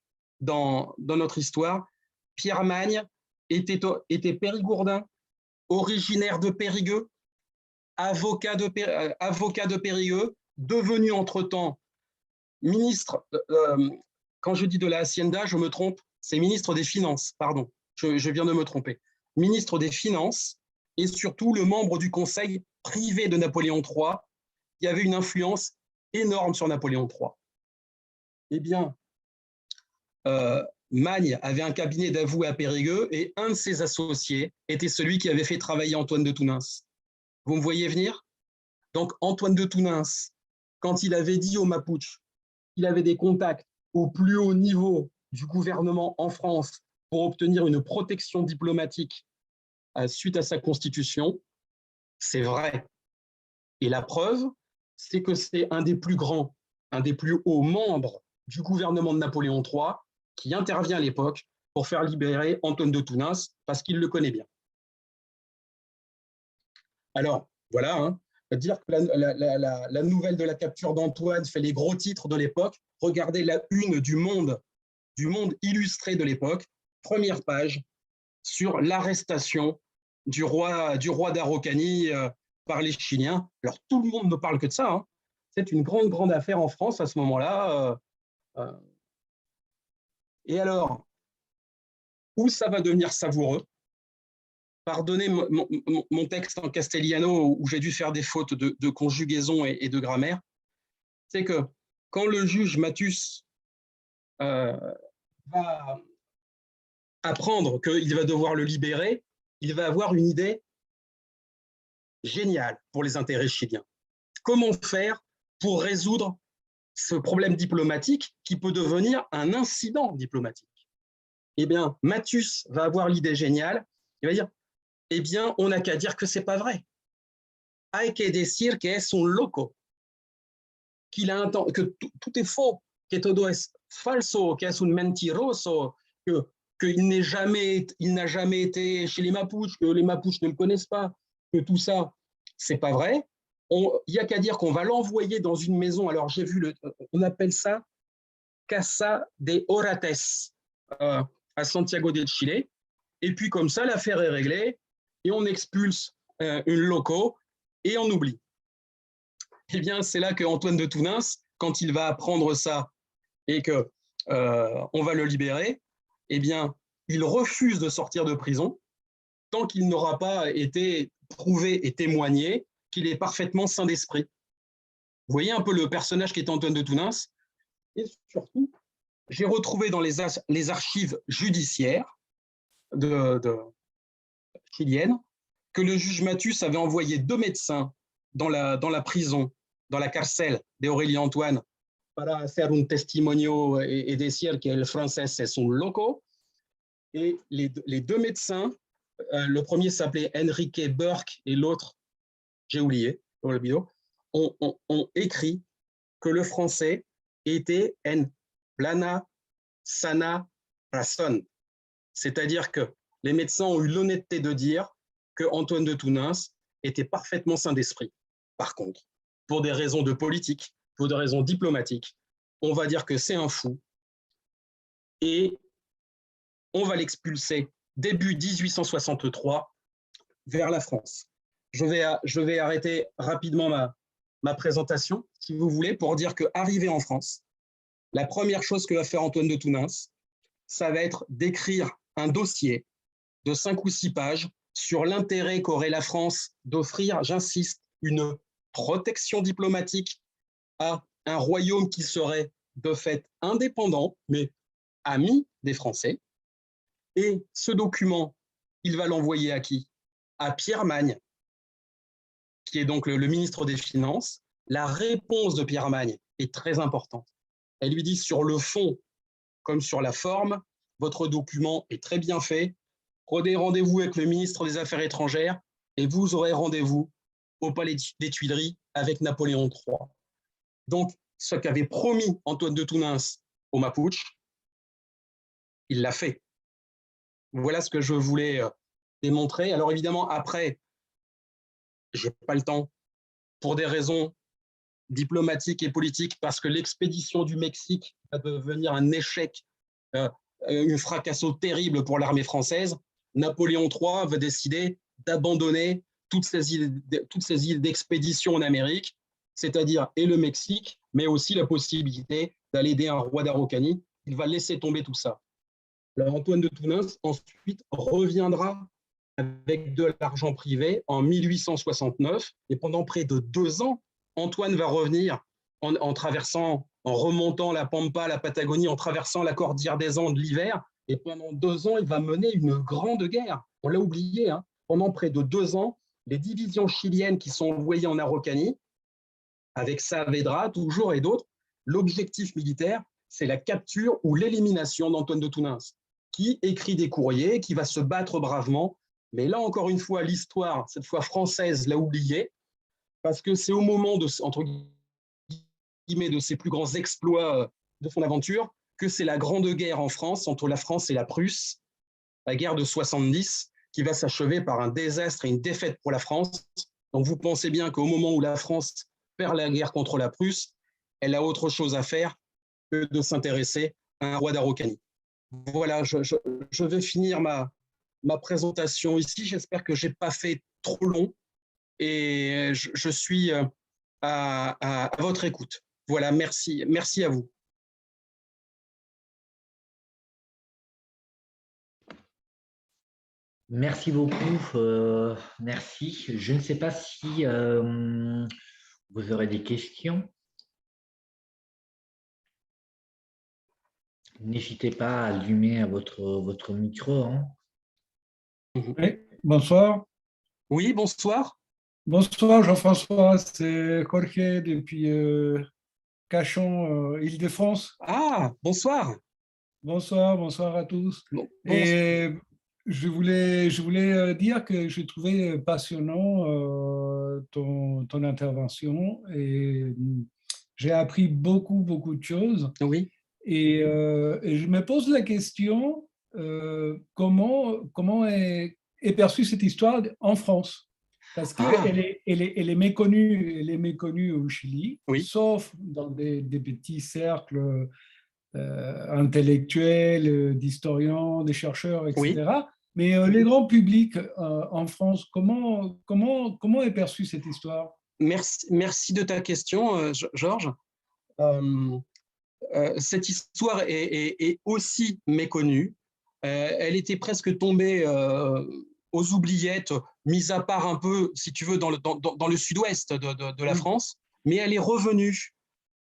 dans notre histoire. Pierre Magne était périgourdin, originaire de Périgueux, avocat de Périgueux, devenu entre-temps ministre, quand je dis de la Hacienda, je me trompe, c'est ministre des Finances, pardon, je viens de me tromper. Ministre des Finances, et surtout le membre du conseil privé de Napoléon III, qui avait une influence énorme sur Napoléon III. Eh bien, Magne avait un cabinet d'avoués à Périgueux et un de ses associés était celui qui avait fait travailler Antoine de Tounens. Vous me voyez venir? Donc Antoine de Tounens, quand il avait dit aux Mapuches qu'il avait des contacts au plus haut niveau du gouvernement en France pour obtenir une protection diplomatique suite à sa constitution, c'est vrai. Et la preuve, c'est que c'est un des plus grands, un des plus hauts membres du gouvernement de Napoléon III qui intervient à l'époque pour faire libérer Antoine de Tounens parce qu'il le connaît bien. Alors, voilà, hein, dire que la nouvelle de la capture d'Antoine fait les gros titres de l'époque. Regardez la une du Monde illustré de l'époque, première page, sur l'arrestation du roi d'Araucanie par les Chiliens. Alors, tout le monde ne parle que de ça. Hein. C'est une grande affaire en France à ce moment-là. Et alors, où ça va devenir savoureux? Pardonnez mon texte en castellano où j'ai dû faire des fautes de conjugaison et de grammaire. C'est que quand le juge Mathus va apprendre qu'il va devoir le libérer, il va avoir une idée géniale pour les intérêts chiliens. Comment faire pour résoudre ce problème diplomatique qui peut devenir un incident diplomatique? Eh bien, Mathus va avoir l'idée géniale, il va dire, eh bien, on n'a qu'à dire que ce n'est pas vrai. Hay que decir que es un loco, que tout est faux, que todo es falso, que es un mentiroso, qu'il n'a jamais été chez les Mapuches, que les Mapuches ne le connaissent pas, que tout ça, ce n'est pas vrai. Il n'y a qu'à dire qu'on va l'envoyer dans une maison. Alors, j'ai vu, on appelle ça Casa de Orates à Santiago de Chile. Et puis, comme ça, l'affaire est réglée et on expulse une loco et on oublie. Eh bien, c'est là que Antoine de Tounens, quand il va apprendre ça et qu'on va le libérer, eh bien, il refuse de sortir de prison tant qu'il n'aura pas été prouvé et témoigné qu'il est parfaitement sain d'esprit. Vous voyez un peu le personnage qui est Antoine de Tounens. Et surtout, j'ai retrouvé dans les archives judiciaires chiliennes que le juge Mathus avait envoyé 2 médecins dans la prison, dans la carcelle d'Aurélien Antoine, para hacer un testimonio et decir que el francés es un loco. Et les 2 médecins, le premier s'appelait Enrique Burke et l'autre, j'ai oublié, dans la vidéo, ont écrit que le français était en plana sana razón. C'est-à-dire que les médecins ont eu l'honnêteté de dire que Antoine de Tounens était parfaitement sain d'esprit. Par contre, pour des raisons de politique, pour des raisons diplomatiques, on va dire que c'est un fou et on va l'expulser début 1863 vers la France. Je vais arrêter rapidement ma présentation, si vous voulez, pour dire qu'arrivé en France, la première chose que va faire Antoine de Tounens, ça va être d'écrire un dossier de 5 ou 6 pages sur l'intérêt qu'aurait la France d'offrir, j'insiste, une protection diplomatique à un royaume qui serait de fait indépendant, mais ami des Français. Et ce document, il va l'envoyer à qui? À Pierre Magne, qui est donc le ministre des Finances. La réponse de Pierre Magne est très importante. Elle lui dit sur le fond comme sur la forme, votre document est très bien fait. Prenez rendez-vous avec le ministre des Affaires étrangères et vous aurez rendez-vous au Palais des Tuileries avec Napoléon III. Donc, ce qu'avait promis Antoine de Tounens aux Mapuches, il l'a fait. Voilà ce que je voulais démontrer. Alors évidemment, après, je n'ai pas le temps pour des raisons diplomatiques et politiques, parce que l'expédition du Mexique va devenir un échec, une fracasso terrible pour l'armée française. Napoléon III va décider d'abandonner toutes ces îles d'expédition en Amérique, c'est-à-dire et le Mexique, mais aussi la possibilité d'aller aider un roi d'Araucanie. Il va laisser tomber tout ça. Alors Antoine de Tounens ensuite reviendra avec de l'argent privé en 1869. Et pendant près de 2 ans, Antoine va revenir en traversant, en remontant la Pampa, la Patagonie, en traversant la cordillère des Andes l'hiver. Et pendant 2 ans, il va mener une grande guerre. On l'a oublié, hein. Pendant près de 2 ans, les divisions chiliennes qui sont envoyées en Araucanie, avec Saavedra toujours et d'autres, l'objectif militaire, c'est la capture ou l'élimination d'Antoine de Tounens, qui écrit des courriers, qui va se battre bravement. Mais là, encore une fois, l'histoire, cette fois française, l'a oublié, parce que c'est au moment de, entre guillemets, de ses plus grands exploits de son aventure que c'est la Grande Guerre en France, entre la France et la Prusse, la guerre de 70, qui va s'achever par un désastre et une défaite pour la France. Donc vous pensez bien qu'au moment où la France perd la guerre contre la Prusse, elle a autre chose à faire que de s'intéresser à un roi d'Araucanie. Voilà, je vais finir ma présentation ici. J'espère que je n'ai pas fait trop long et je suis à votre écoute. Voilà, merci. Merci à vous. Merci beaucoup. Merci. Je ne sais pas si vous aurez des questions. N'hésitez pas à allumer votre micro. Hein. Oui, bonsoir. Oui, bonsoir. Bonsoir Jean-François, c'est Jorge depuis Cachan, Île-de-France. Ah, bonsoir. Bonsoir, bonsoir à tous. Bon, Et je voulais dire que j'ai trouvé passionnant ton intervention et j'ai appris beaucoup de choses. oui. Et je me pose la question, comment est perçue cette histoire en France? Parce qu'elle elle est méconnue au Chili, Oui. sauf dans des petits cercles intellectuels, d'historiens, des chercheurs, etc. Oui. Mais les grands publics en France, comment est perçue cette histoire? Merci de ta question, Georges. Cette histoire est aussi méconnue. Elle était presque tombée aux oubliettes, mise à part un peu, si tu veux, dans le sud-ouest de la France, mais elle est revenue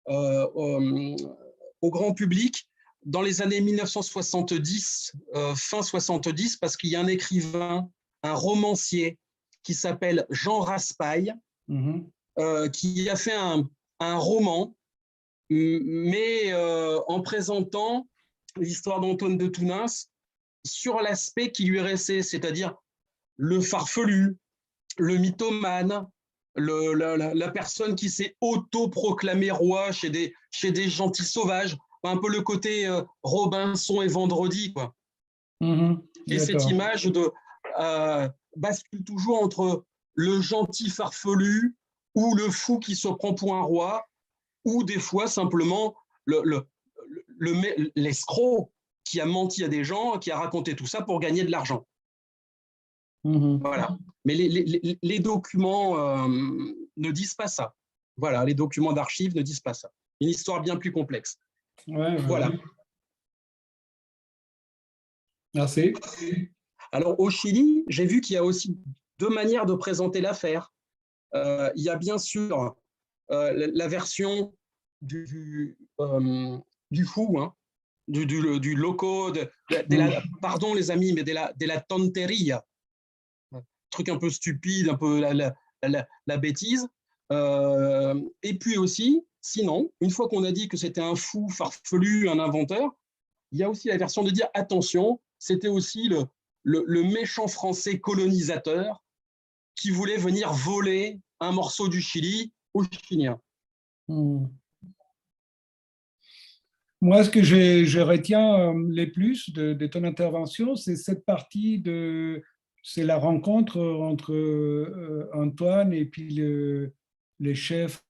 au grand public dans les années 1970, fin 70, parce qu'il y a un écrivain, un romancier qui s'appelle Jean Raspail, qui a fait un roman, mais en présentant l'histoire d'Antoine de Tounens sur l'aspect qui lui est resté, c'est-à-dire le farfelu, le mythomane, la personne qui s'est auto-proclamé roi chez des gentils sauvages, un peu le côté Robinson et Vendredi, quoi. Et cette image bascule toujours entre le gentil farfelu ou le fou qui se prend pour un roi, ou des fois simplement l'escroc qui a menti à des gens, qui a raconté tout ça pour gagner de l'argent. Voilà. Mais les documents ne disent pas ça. Voilà, les documents d'archives ne disent pas ça. Une histoire bien plus complexe. Voilà. Merci. Alors, au Chili, j'ai vu qu'il y a aussi 2 manières de présenter l'affaire. Il y a bien sûr la version du fou, hein, du loco, pardon les amis, mais de la tonteria. Truc un peu stupide, un peu la bêtise. Et puis aussi, sinon, une fois qu'on a dit que c'était un fou farfelu, un inventeur, il y a aussi la version de dire attention, c'était aussi le méchant français colonisateur qui voulait venir voler un morceau du Chili aux Chiliens. Moi, ce que je retiens le plus de ton intervention, c'est cette partie c'est la rencontre entre Antoine et puis le chef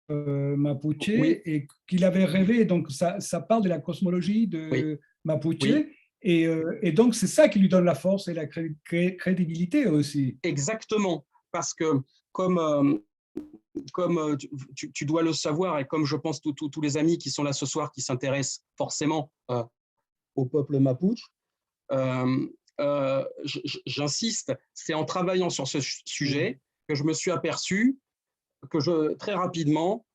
Mapuche, Oui. et qu'il avait rêvé. Donc, ça parle de la cosmologie de Mapuche. Oui. Et donc, c'est ça qui lui donne la force et la crédibilité aussi. Exactement, parce que comme tu dois le savoir, et comme je pense tous les amis qui sont là ce soir, qui s'intéressent forcément au peuple mapuche, j'insiste, c'est en travaillant sur ce sujet que je me suis aperçu très rapidement,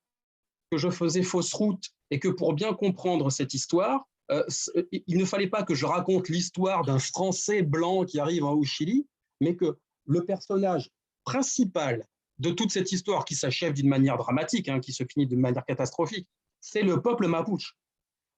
que je faisais fausse route et que pour bien comprendre cette histoire, il ne fallait pas que je raconte l'histoire d'un Français blanc qui arrive au Chili, mais que le personnage principal de toute cette histoire qui s'achève d'une manière dramatique, hein, qui se finit d'une manière catastrophique, c'est le peuple mapuche.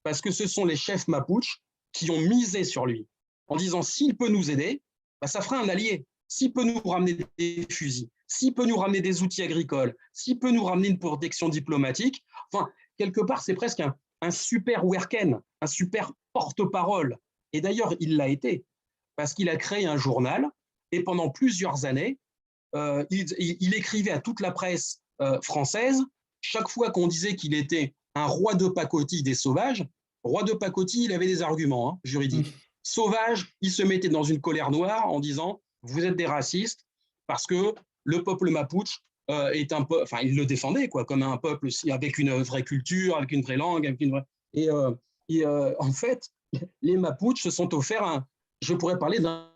Parce que ce sont les chefs mapuches qui ont misé sur lui, en disant s'il peut nous aider, bah, ça fera un allié. S'il peut nous ramener des fusils, s'il peut nous ramener des outils agricoles, s'il peut nous ramener une protection diplomatique, enfin, quelque part, c'est presque un super Werken, un super porte-parole. Et d'ailleurs, il l'a été, parce qu'il a créé un journal, et pendant plusieurs années, il écrivait à toute la presse française, chaque fois qu'on disait qu'il était un roi de pacotille des sauvages, roi de pacotille, il avait des arguments hein, juridiques. Sauvage, il se mettait dans une colère noire en disant « vous êtes des racistes » parce que le peuple mapuche est un peuple, enfin il le défendait quoi, comme un peuple avec une vraie culture, avec une vraie langue, avec une vraie... Et en fait, les mapuches se sont offerts, je pourrais parler d'un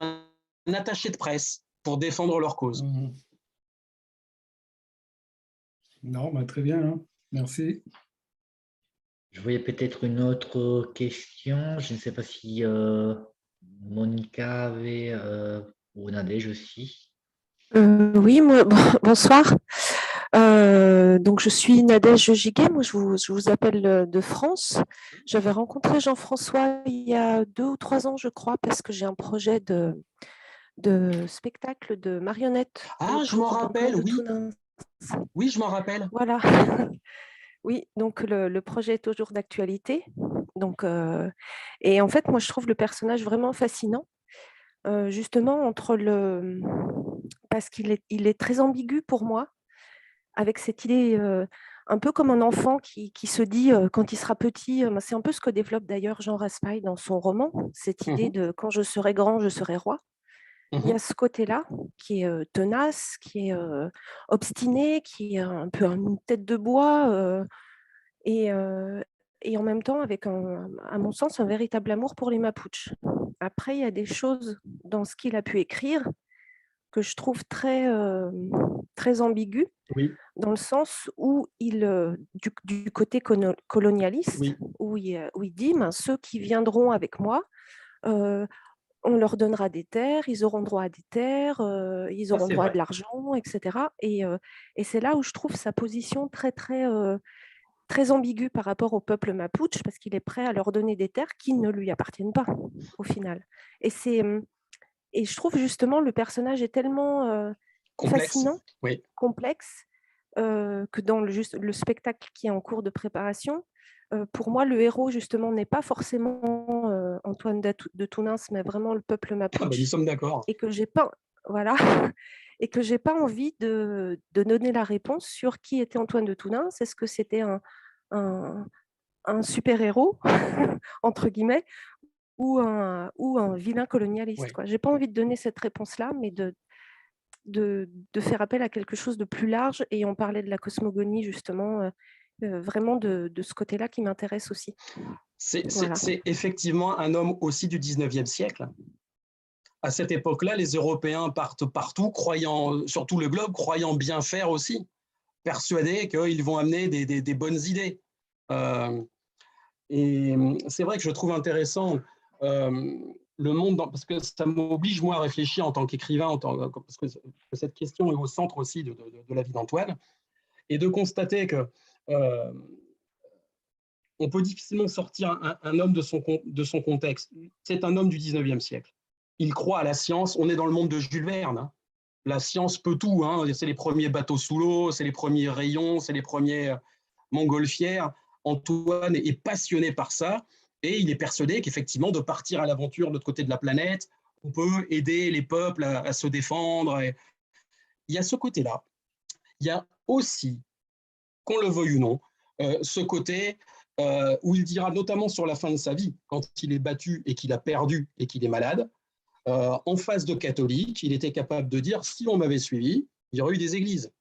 attaché de presse pour défendre leur cause. Non, bah, très bien, hein. Merci. Je voyais peut-être une autre question. Je ne sais pas si Monica avait ou Nadège aussi. Oui, moi, bonsoir. Donc, je suis Nadège Giguet. Moi, je vous appelle de France. J'avais rencontré Jean-François il y a 2 ou 3 ans, je crois, parce que j'ai un projet de spectacle de marionnettes. Ah, je m'en rappelle, oui. Oui, je m'en rappelle. Voilà. Oui, donc le projet est toujours d'actualité. Donc, et en fait, moi, je trouve le personnage vraiment fascinant, justement, parce qu'il est très ambigu pour moi, avec cette idée, un peu comme un enfant qui se dit, quand il sera petit, c'est un peu ce que développe d'ailleurs Jean Raspail dans son roman, cette idée de « quand je serai grand, je serai roi ». Il y a ce côté-là qui est tenace, qui est obstiné, qui est un peu une tête de bois, et en même temps avec, à mon sens, un véritable amour pour les Mapuches. Après, il y a des choses dans ce qu'il a pu écrire que je trouve très ambigu, oui. Dans le sens où du côté colonialiste, oui. où il dit ceux qui viendront avec moi, on leur donnera des terres, ils auront droit à des terres, ils auront droit à de l'argent, etc. Et c'est là où je trouve sa position très ambiguë par rapport au peuple mapuche, parce qu'il est prêt à leur donner des terres qui ne lui appartiennent pas, au final. Et je trouve justement le personnage est tellement fascinant, complexe, que dans le spectacle qui est en cours de préparation, pour moi, le héros, justement, n'est pas forcément Antoine de Tounins, mais vraiment le peuple mapuche. Ah bah, nous sommes d'accord. Et que j'ai pas, voilà, et que j'ai pas envie de donner la réponse sur qui était Antoine de Tounins. Est-ce que c'était un super-héros, entre guillemets, ou un vilain colonialiste, quoi. J'ai pas envie de donner cette réponse-là, mais de faire appel à quelque chose de plus large. Et on parlait de la cosmogonie, justement, vraiment de ce côté-là qui m'intéresse aussi. C'est effectivement un homme aussi du 19e siècle. À cette époque-là, les Européens partent partout, sur tout le globe, croyant bien faire aussi, persuadés qu'ils vont amener des bonnes idées. Et c'est vrai que je trouve intéressant le monde, parce que ça m'oblige, moi, à réfléchir en tant qu'écrivain, parce que cette question est au centre aussi de la vie d'Antoine, et de constater que on peut difficilement sortir un homme de son contexte. C'est un homme du 19e siècle. Il croit à la science. On est dans le monde de Jules Verne. Hein. La science peut tout. Hein. C'est les premiers bateaux sous l'eau, c'est les premiers rayons, c'est les premiers montgolfières. Antoine est passionné par ça et il est persuadé qu'effectivement, de partir à l'aventure de l'autre côté de la planète, on peut aider les peuples à se défendre. Et il y a ce côté-là. Il y a aussi, qu'on le veuille ou non, ce côté où il dira, notamment sur la fin de sa vie, quand il est battu et qu'il a perdu et qu'il est malade, en face de catholiques, il était capable de dire, si on m'avait suivi, il y aurait eu des églises.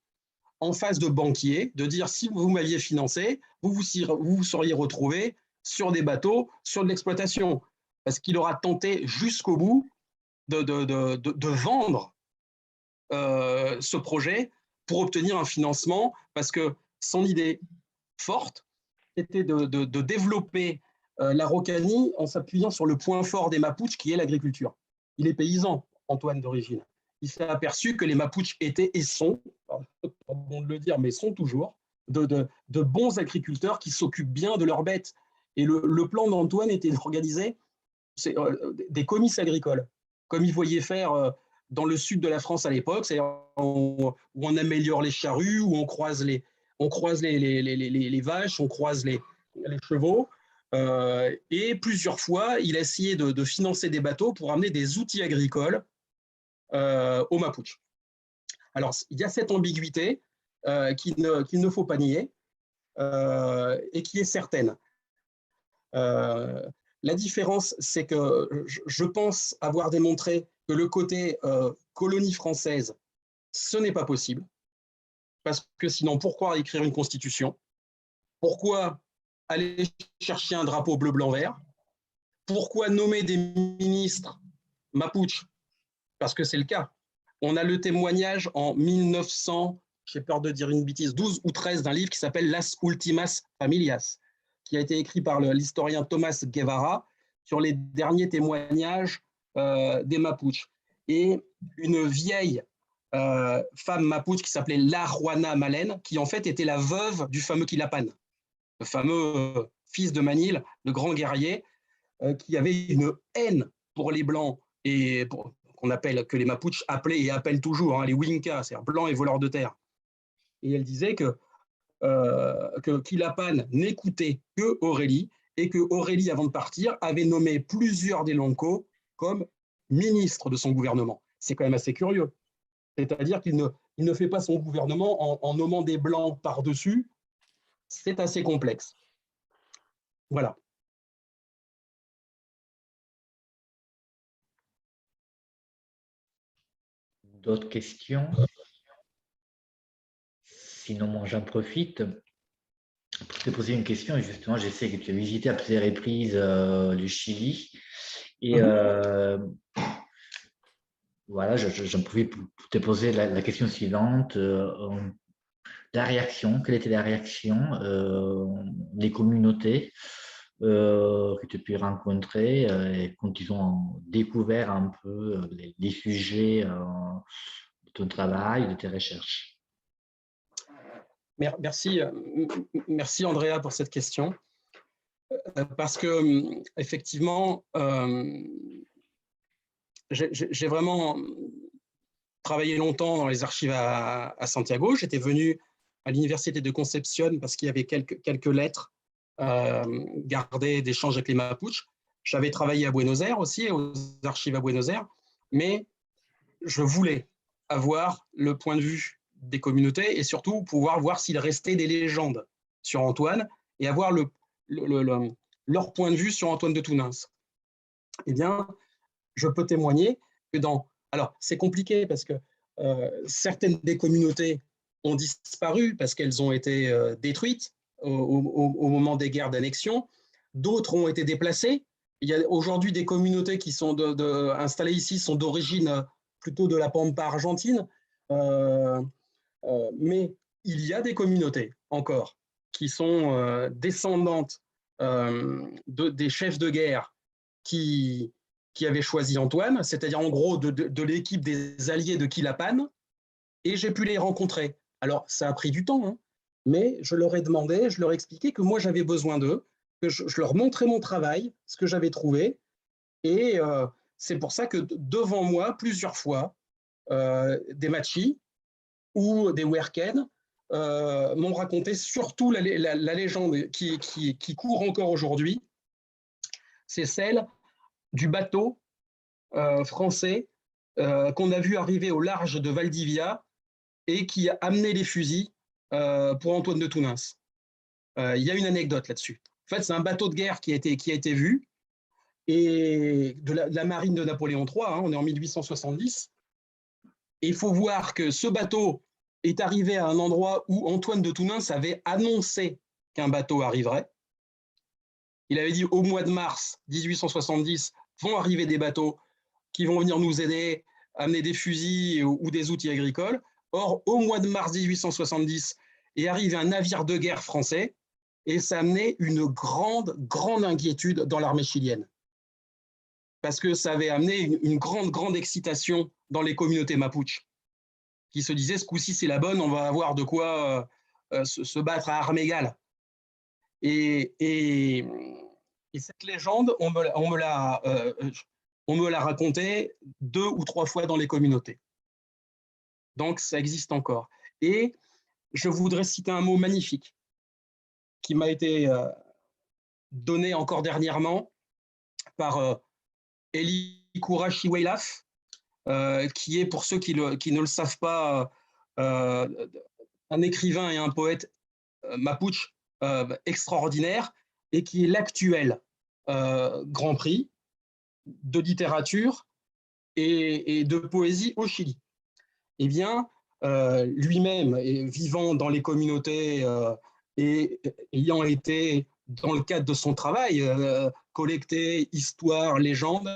En face de banquiers, de dire, si vous m'aviez financé, vous vous seriez retrouvé sur des bateaux, sur de l'exploitation. Parce qu'il aura tenté jusqu'au bout de vendre ce projet pour obtenir un financement, parce que son idée forte était de développer l'Araucanie en s'appuyant sur le point fort des Mapuches, qui est l'agriculture. Il est paysan, Antoine, d'origine. Il s'est aperçu que les Mapuches étaient et sont, pardon de le dire, mais sont toujours, de bons agriculteurs qui s'occupent bien de leurs bêtes. Et le plan d'Antoine était d'organiser des comices agricoles, comme il voyait faire dans le sud de la France à l'époque, c'est-à-dire où on améliore les charrues, où on croise les vaches, on croise les chevaux. Et plusieurs fois, il a essayé de financer des bateaux pour amener des outils agricoles aux Mapuches. Alors, il y a cette ambiguïté qu'il ne faut pas nier et qui est certaine. La différence, c'est que je pense avoir démontré que le côté colonie française, ce n'est pas possible. Parce que sinon, pourquoi écrire une constitution? Pourquoi aller chercher un drapeau bleu, blanc, vert? Pourquoi nommer des ministres Mapuche? Parce que c'est le cas. On a le témoignage en 1900, j'ai peur de dire une bêtise, 12 ou 13, d'un livre qui s'appelle Las Ultimas Familias, qui a été écrit par l'historien Thomas Guevara sur les derniers témoignages des Mapuches. Et une vieille femme Mapuche qui s'appelait La Juana Malen, qui en fait était la veuve du fameux Quilapan, le fameux fils de Manil, le grand guerrier, qui avait une haine pour les Blancs, et qu'on appelle, que les Mapuches appelaient et appellent toujours, les Winkas, c'est-à-dire blancs et voleurs de terre. Et elle disait que Quilapan n'écoutait que Aurélie, et que Aurélie, avant de partir, avait nommé plusieurs des Loncos comme ministres de son gouvernement. C'est quand même assez curieux. C'est-à-dire qu'il ne fait pas son gouvernement en nommant des Blancs par-dessus. C'est assez complexe. Voilà. D'autres questions? Sinon, moi, j'en profite pour te poser une question. Justement, je sais que tu as visité à plusieurs reprises le Chili. Et voilà, j'en profite pour te poser la question suivante. La réaction, quelle était la réaction des communautés que tu as pu rencontrer quand ils ont découvert un peu les sujets de ton travail, de tes recherches? Merci Andrea pour cette question. Parce que effectivement, j'ai vraiment travaillé longtemps dans les archives à Santiago. J'étais venu à l'université de Concepción parce qu'il y avait quelques lettres gardées d'échanges avec les Mapuches. J'avais travaillé à Buenos Aires aussi, aux archives à Buenos Aires, mais je voulais avoir le point de vue des communautés et surtout pouvoir voir s'il restait des légendes sur Antoine et avoir leur point de vue sur Antoine de Tounens. Eh bien, je peux témoigner que alors, c'est compliqué parce que certaines des communautés ont disparu parce qu'elles ont été détruites au moment des guerres d'annexion. D'autres ont été déplacées. Il y a aujourd'hui des communautés qui sont installées ici, sont d'origine plutôt de la Pampa argentine. Mais il y a des communautés encore qui sont descendantes des chefs de guerre qui avaient choisi Antoine, c'est-à-dire en gros de l'équipe des alliés de Quilapan, et j'ai pu les rencontrer. Alors, ça a pris du temps, hein, mais je leur ai demandé, je leur ai expliqué que moi, j'avais besoin d'eux, que je leur montrais mon travail, ce que j'avais trouvé, et c'est pour ça que devant moi, plusieurs fois, des Machi ou des Werken m'ont raconté surtout la légende qui court encore aujourd'hui, c'est celle du bateau français qu'on a vu arriver au large de Valdivia et qui a amené les fusils pour Antoine de Tounens. Il y a une anecdote là-dessus. En fait, c'est un bateau de guerre qui a été vu, et de la marine de Napoléon III, hein, on est en 1870, et il faut voir que ce bateau est arrivé à un endroit où Antoine de Tounens avait annoncé qu'un bateau arriverait. Il avait dit au mois de mars 1870 vont arriver des bateaux qui vont venir nous aider, amener des fusils ou des outils agricoles. Or, au mois de mars 1870, est arrivé un navire de guerre français et ça a amené une grande inquiétude dans l'armée chilienne. Parce que ça avait amené une grande excitation dans les communautés mapuches, qui se disaient, ce coup-ci, c'est la bonne, on va avoir de quoi se battre à armes égales. Et cette légende, on me l'a racontée 2 ou 3 fois dans les communautés. Donc, ça existe encore. Et je voudrais citer un mot magnifique qui m'a été donné encore dernièrement par Elikura Chiweilaf, qui est, pour ceux qui ne le savent pas, un écrivain et un poète mapuche extraordinaire, et qui est l'actuel Grand Prix de littérature et de poésie au Chili. Eh bien, lui-même, vivant dans les communautés et ayant été, dans le cadre de son travail, collecté histoire, légende,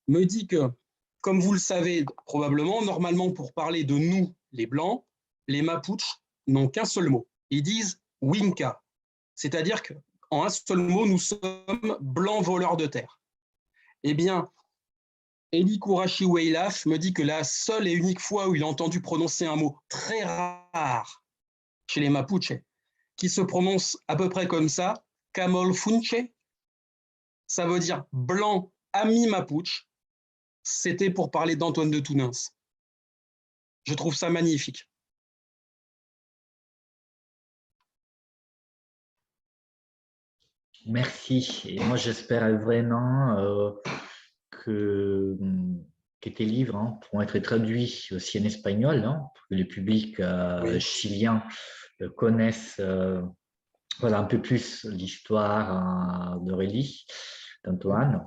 me dit que, comme vous le savez probablement, normalement, pour parler de nous, les Blancs, les Mapuches n'ont qu'un seul mot. Ils disent « Winka », c'est-à-dire qu'en un seul mot, nous sommes blancs voleurs de terre. Eh bien, Elikura Chiweilaf me dit que la seule et unique fois où il a entendu prononcer un mot très rare chez les Mapuches, qui se prononce à peu près comme ça, Camol Funche, ça veut dire blanc ami Mapuche, c'était pour parler d'Antoine de Tounens. Je trouve ça magnifique. Merci. Et moi, j'espère vraiment que, que tes livres pourront être traduits aussi en espagnol, pour que le public Oui. chilien connaisse voilà, un peu plus l'histoire d'Aurélie, d'Antoine.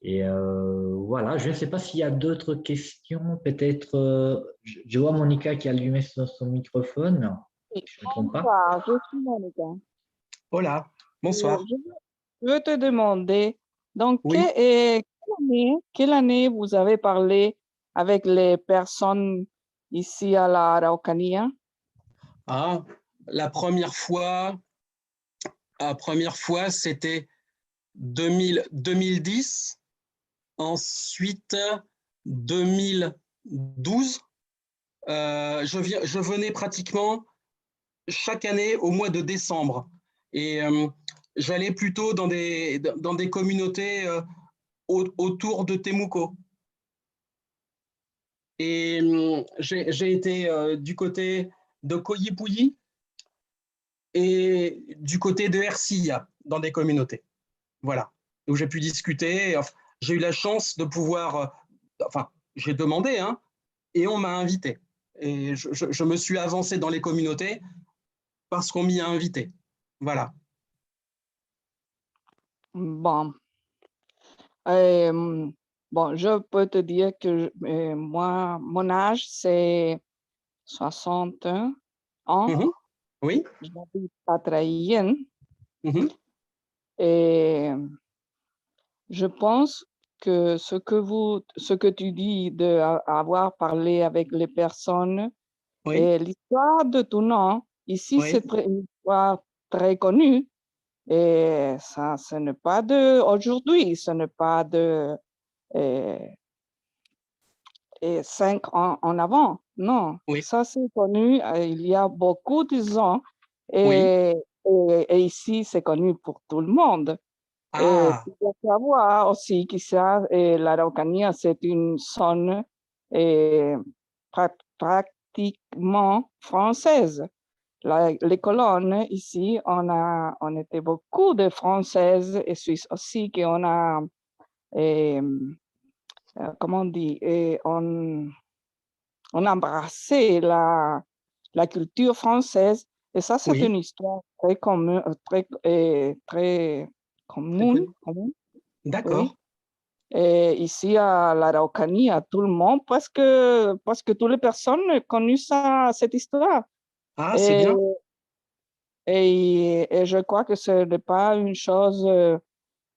Et voilà, je ne sais pas s'il y a d'autres questions. Peut-être, je vois Monica qui a allumé son microphone. Oui, Je ne me trompe pas. bonsoir, je suis Monica. Hola, bonsoir. Je veux te demander, donc, Oui. quelle année vous avez parlé avec les personnes ici à la Araucanía? Ah, la première fois, c'était 2010, ensuite 2012. Je venais pratiquement chaque année au mois de décembre et j'allais plutôt dans des communautés autour de Temuco. Et j'ai été du côté de Coyipulli et du côté de Ercilla, dans des communautés. Voilà, où j'ai pu discuter. Enfin, j'ai eu la chance de pouvoir, enfin, j'ai demandé, et on m'a invité. Et je me suis avancé dans les communautés parce qu'on m'y a invité. Voilà. Bon. Bon, je peux te dire que moi, mon âge, c'est 61 ans. Mm-hmm. Oui. J'habite à Traillén. Mm-hmm. Et je pense que ce que tu dis d'avoir parlé avec les personnes, Oui. et l'histoire de ton nom, ici, Oui. c'est une histoire très connue. Et ça, ce n'est pas d'aujourd'hui, ce n'est pas de 5 ans en avant. Non, Oui. ça, c'est connu il y a beaucoup de ans. Oui. Et ici, c'est connu pour tout le monde. Et Ah, tu dois savoir aussi que l'Araucanía, c'est une zone pratiquement française. Les colonnes ici, on était beaucoup de Françaises et Suisses aussi, qu'on a, comment on dit, on embrassé la culture française. Et ça, c'est oui. une histoire très commune, très commune. D'accord. Oui. Et ici à l'Araucanía, tout le monde, presque toutes les personnes connaissent cette histoire. Ah, c'est bien. Et je crois que ce n'est pas une chose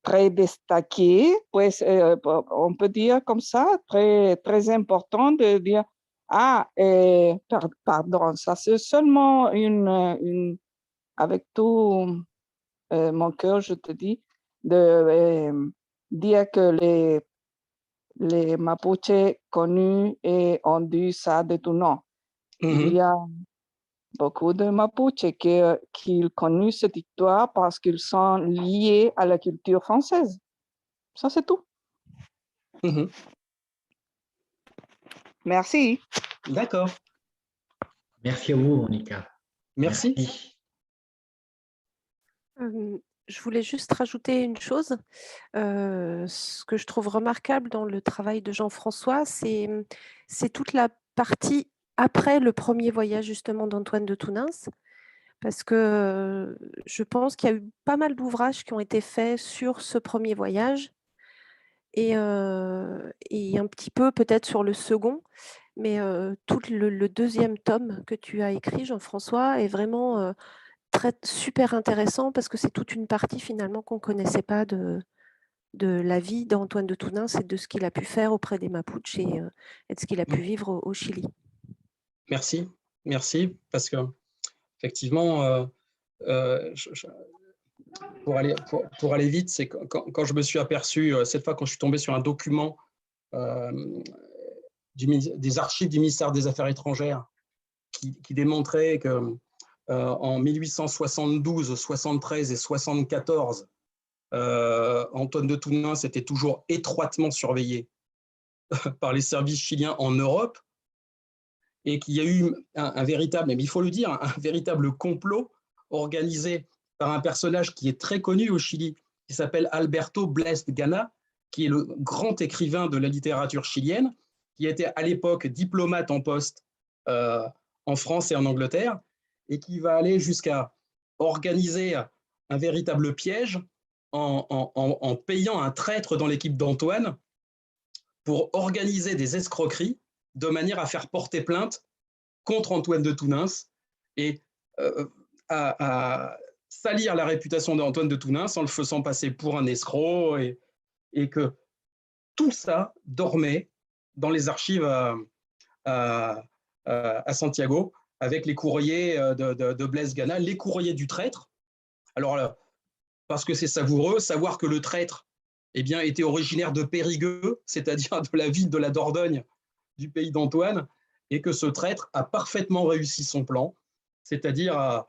très destaqué, pues, on peut dire comme ça, très, très important de dire, ah, pardon, ça c'est seulement avec tout mon cœur, je te dis, de dire que les Mapuches connus et ont dû ça de tout nom. Il y a beaucoup de Mapuches qui ont connu cette histoire parce qu'ils sont liés à la culture française. Ça, c'est tout. Merci. D'accord. Merci à vous, Monica. Merci. Je voulais juste rajouter une chose. Ce que je trouve remarquable dans le travail de Jean-François, c'est toute la partie après le premier voyage justement d'Antoine de Tounens, parce que je pense qu'il y a eu pas mal d'ouvrages qui ont été faits sur ce premier voyage et un petit peu peut-être sur le second, mais tout le deuxième tome que tu as écrit, Jean-François, est vraiment super intéressant parce que c'est toute une partie finalement qu'on ne connaissait pas de la vie d'Antoine de Tounens et de ce qu'il a pu faire auprès des Mapuches et de ce qu'il a pu vivre au Chili. Merci, parce que effectivement, pour aller vite, c'est quand je me suis aperçu, cette fois quand je suis tombé sur un document des archives du ministère des Affaires étrangères qui démontrait que en 1872, 73 et 74, Antoine de Tounens était toujours étroitement surveillé par les services chiliens en Europe et qu'il y a eu un véritable, mais il faut le dire, un véritable complot organisé par un personnage qui est très connu au Chili, qui s'appelle Alberto Blest Gana, qui est le grand écrivain de la littérature chilienne, qui était à l'époque diplomate en poste en France et en Angleterre, et qui va aller jusqu'à organiser un véritable piège en payant un traître dans l'équipe d'Antoine pour organiser des escroqueries de manière à faire porter plainte contre Antoine de Tounens et à salir la réputation d'Antoine de Tounens en le faisant passer pour un escroc et que tout ça dormait dans les archives à Santiago avec les courriers de Blaise Gana, les courriers du traître. Alors là, parce que c'est savoureux, savoir que le traître était originaire de Périgueux, c'est-à-dire de la ville de la Dordogne du pays d'Antoine, et que ce traître a parfaitement réussi son plan, c'est-à-dire à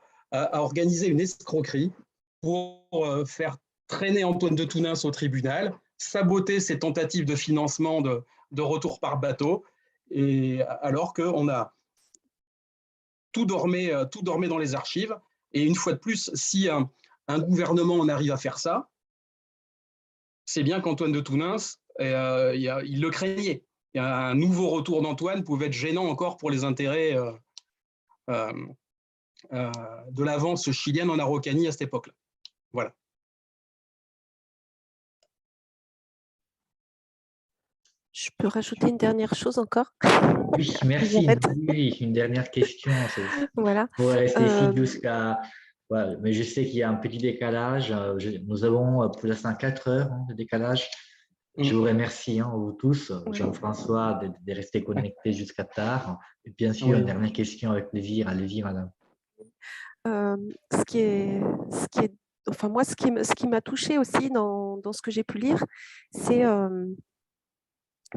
organiser une escroquerie pour faire traîner Antoine de Tounens au tribunal, saboter ses tentatives de financement de retour par bateau, et alors qu'on a tout dormait dans les archives. Et une fois de plus, si un gouvernement en arrive à faire ça, c'est bien qu'Antoine de Tounens, il le craignait. Un nouveau retour d'Antoine pouvait être gênant encore pour les intérêts de l'avance chilienne en Araucanie à cette époque-là. Voilà. Je peux rajouter une dernière chose encore? Oui, merci. Oui, une dernière question. Voilà. On va rester ici jusqu'à... Voilà, mais je sais qu'il y a un petit décalage. Nous avons pour l'instant 4 heures de décalage. Je vous remercie, vous tous, Jean-François, de rester connecté jusqu'à tard. Et bien sûr, une dernière question avec plaisir à Lévi, madame. Enfin, moi, ce qui m'a touchée aussi dans ce que j'ai pu lire, c'est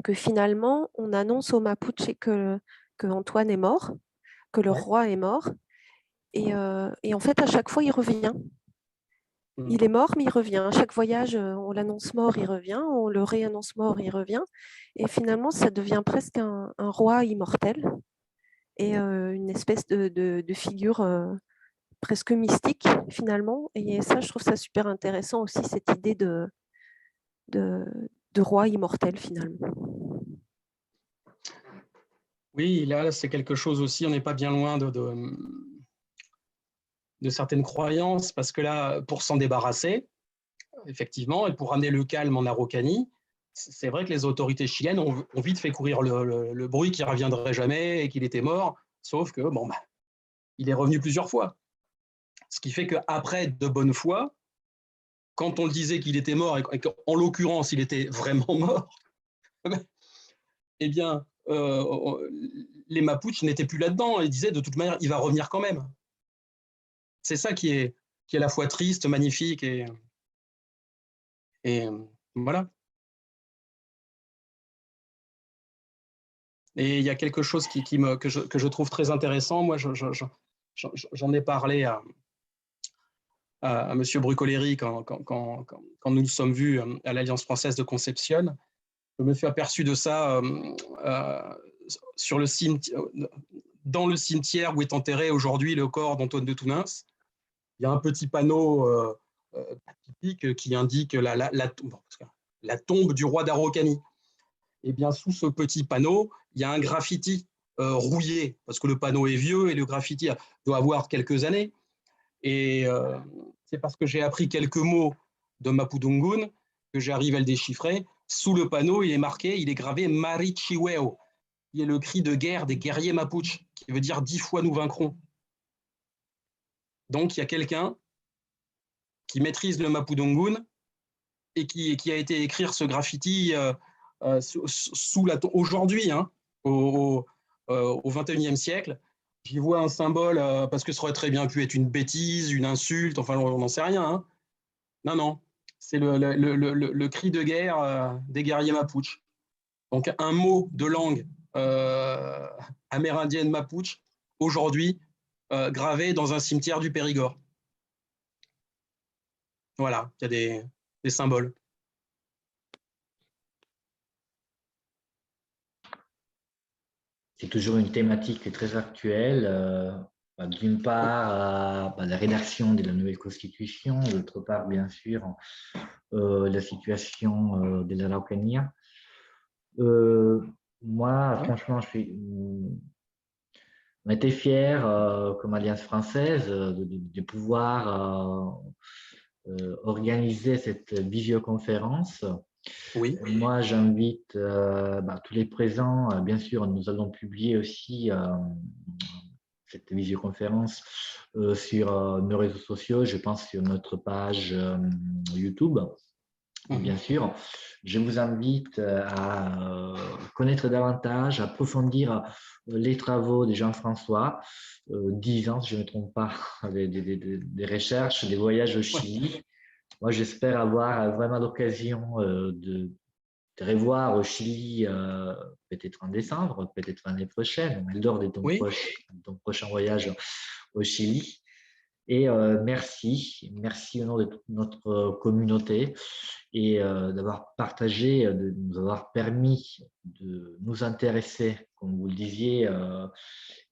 que finalement, on annonce aux Mapuche que Antoine est mort, que le roi est mort. Et en fait, à chaque fois, il revient. Il est mort, mais il revient. À chaque voyage, on l'annonce mort, il revient. On le réannonce mort, il revient. Et finalement, ça devient presque un roi immortel et une espèce de figure presque mystique, finalement. Et ça, je trouve ça super intéressant aussi, cette idée de roi immortel, finalement. Oui, là, c'est quelque chose aussi, on n'est pas bien loin de certaines croyances, parce que là, pour s'en débarrasser, effectivement, et pour amener le calme en Araucanie, c'est vrai que les autorités chiliennes ont vite fait courir le bruit qu'il ne reviendrait jamais et qu'il était mort, sauf que, il est revenu plusieurs fois. Ce qui fait qu'après, de bonne foi, quand on le disait qu'il était mort, et qu'en l'occurrence, il était vraiment mort, eh bien, les Mapuches n'étaient plus là-dedans. Ils disaient, de toute manière, il va revenir quand même. C'est ça qui est à la fois triste, magnifique, et voilà. Et il y a quelque chose que je trouve très intéressant. Moi, j'en ai parlé à M. Brucoleri quand nous nous sommes vus à l'Alliance française de Concepción. Je me suis aperçu de ça sur le cimetière, dans le cimetière où est enterré aujourd'hui le corps d'Antoine de Tounens. Il y a un petit panneau typique qui indique la tombe du roi d'Araucanie. Et bien, sous ce petit panneau, il y a un graffiti rouillé, parce que le panneau est vieux et le graffiti doit avoir quelques années. Et c'est parce que j'ai appris quelques mots de Mapudungun que j'arrive à le déchiffrer. Sous le panneau, il est gravé Marichiweo, qui est le cri de guerre des guerriers Mapuche, qui veut dire 10 fois nous vaincrons. Donc, il y a quelqu'un qui maîtrise le Mapudungun et qui a été écrire ce graffiti aujourd'hui, hein, au XXIe siècle. J'y vois un symbole, parce que ça aurait très bien pu être une bêtise, une insulte, enfin, on n'en sait rien. Hein. Non, c'est le cri de guerre des guerriers Mapuche. Donc, un mot de langue amérindienne Mapuche, aujourd'hui, gravé dans un cimetière du Périgord. Voilà, il y a des symboles. C'est toujours une thématique très actuelle. D'une part, la rédaction de la nouvelle constitution, d'autre part, bien sûr, la situation de l'Araucanía. Moi, franchement, on était fiers, comme Alliance française, de pouvoir organiser cette visioconférence. Oui. Moi, j'invite tous les présents. Bien sûr, nous allons publier aussi cette visioconférence sur nos réseaux sociaux. Je pense sur notre page YouTube. Bien sûr, je vous invite à connaître davantage, à approfondir les travaux de Jean-François, 10 ans, si je ne me trompe pas, des recherches, des voyages au Chili. Moi, j'espère avoir vraiment l'occasion de revoir au Chili, peut-être en décembre, peut-être l'année prochaine, lors de ton prochain voyage au Chili. Et merci au nom de toute notre communauté et d'avoir partagé, de nous avoir permis de nous intéresser, comme vous le disiez,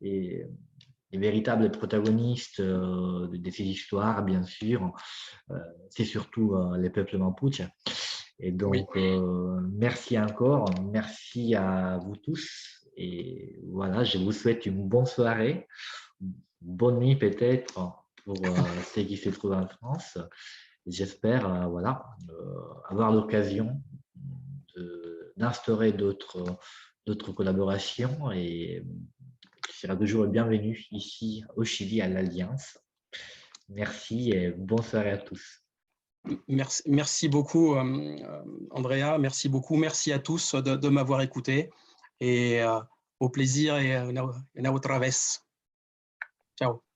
et les véritables protagonistes de ces histoires, bien sûr, c'est surtout les peuples mapuches. Et donc, merci encore, merci à vous tous. Et voilà, je vous souhaite une bonne soirée, bonne nuit peut-être pour ceux qui se trouvent en France. J'espère avoir l'occasion d'instaurer d'autres collaborations et tu seras toujours le bienvenu ici au Chili à l'Alliance. Merci et bonne soirée à tous. Merci beaucoup, Andrea. Merci beaucoup. Merci à tous de m'avoir écouté. Et au plaisir et una otra vez. Ciao.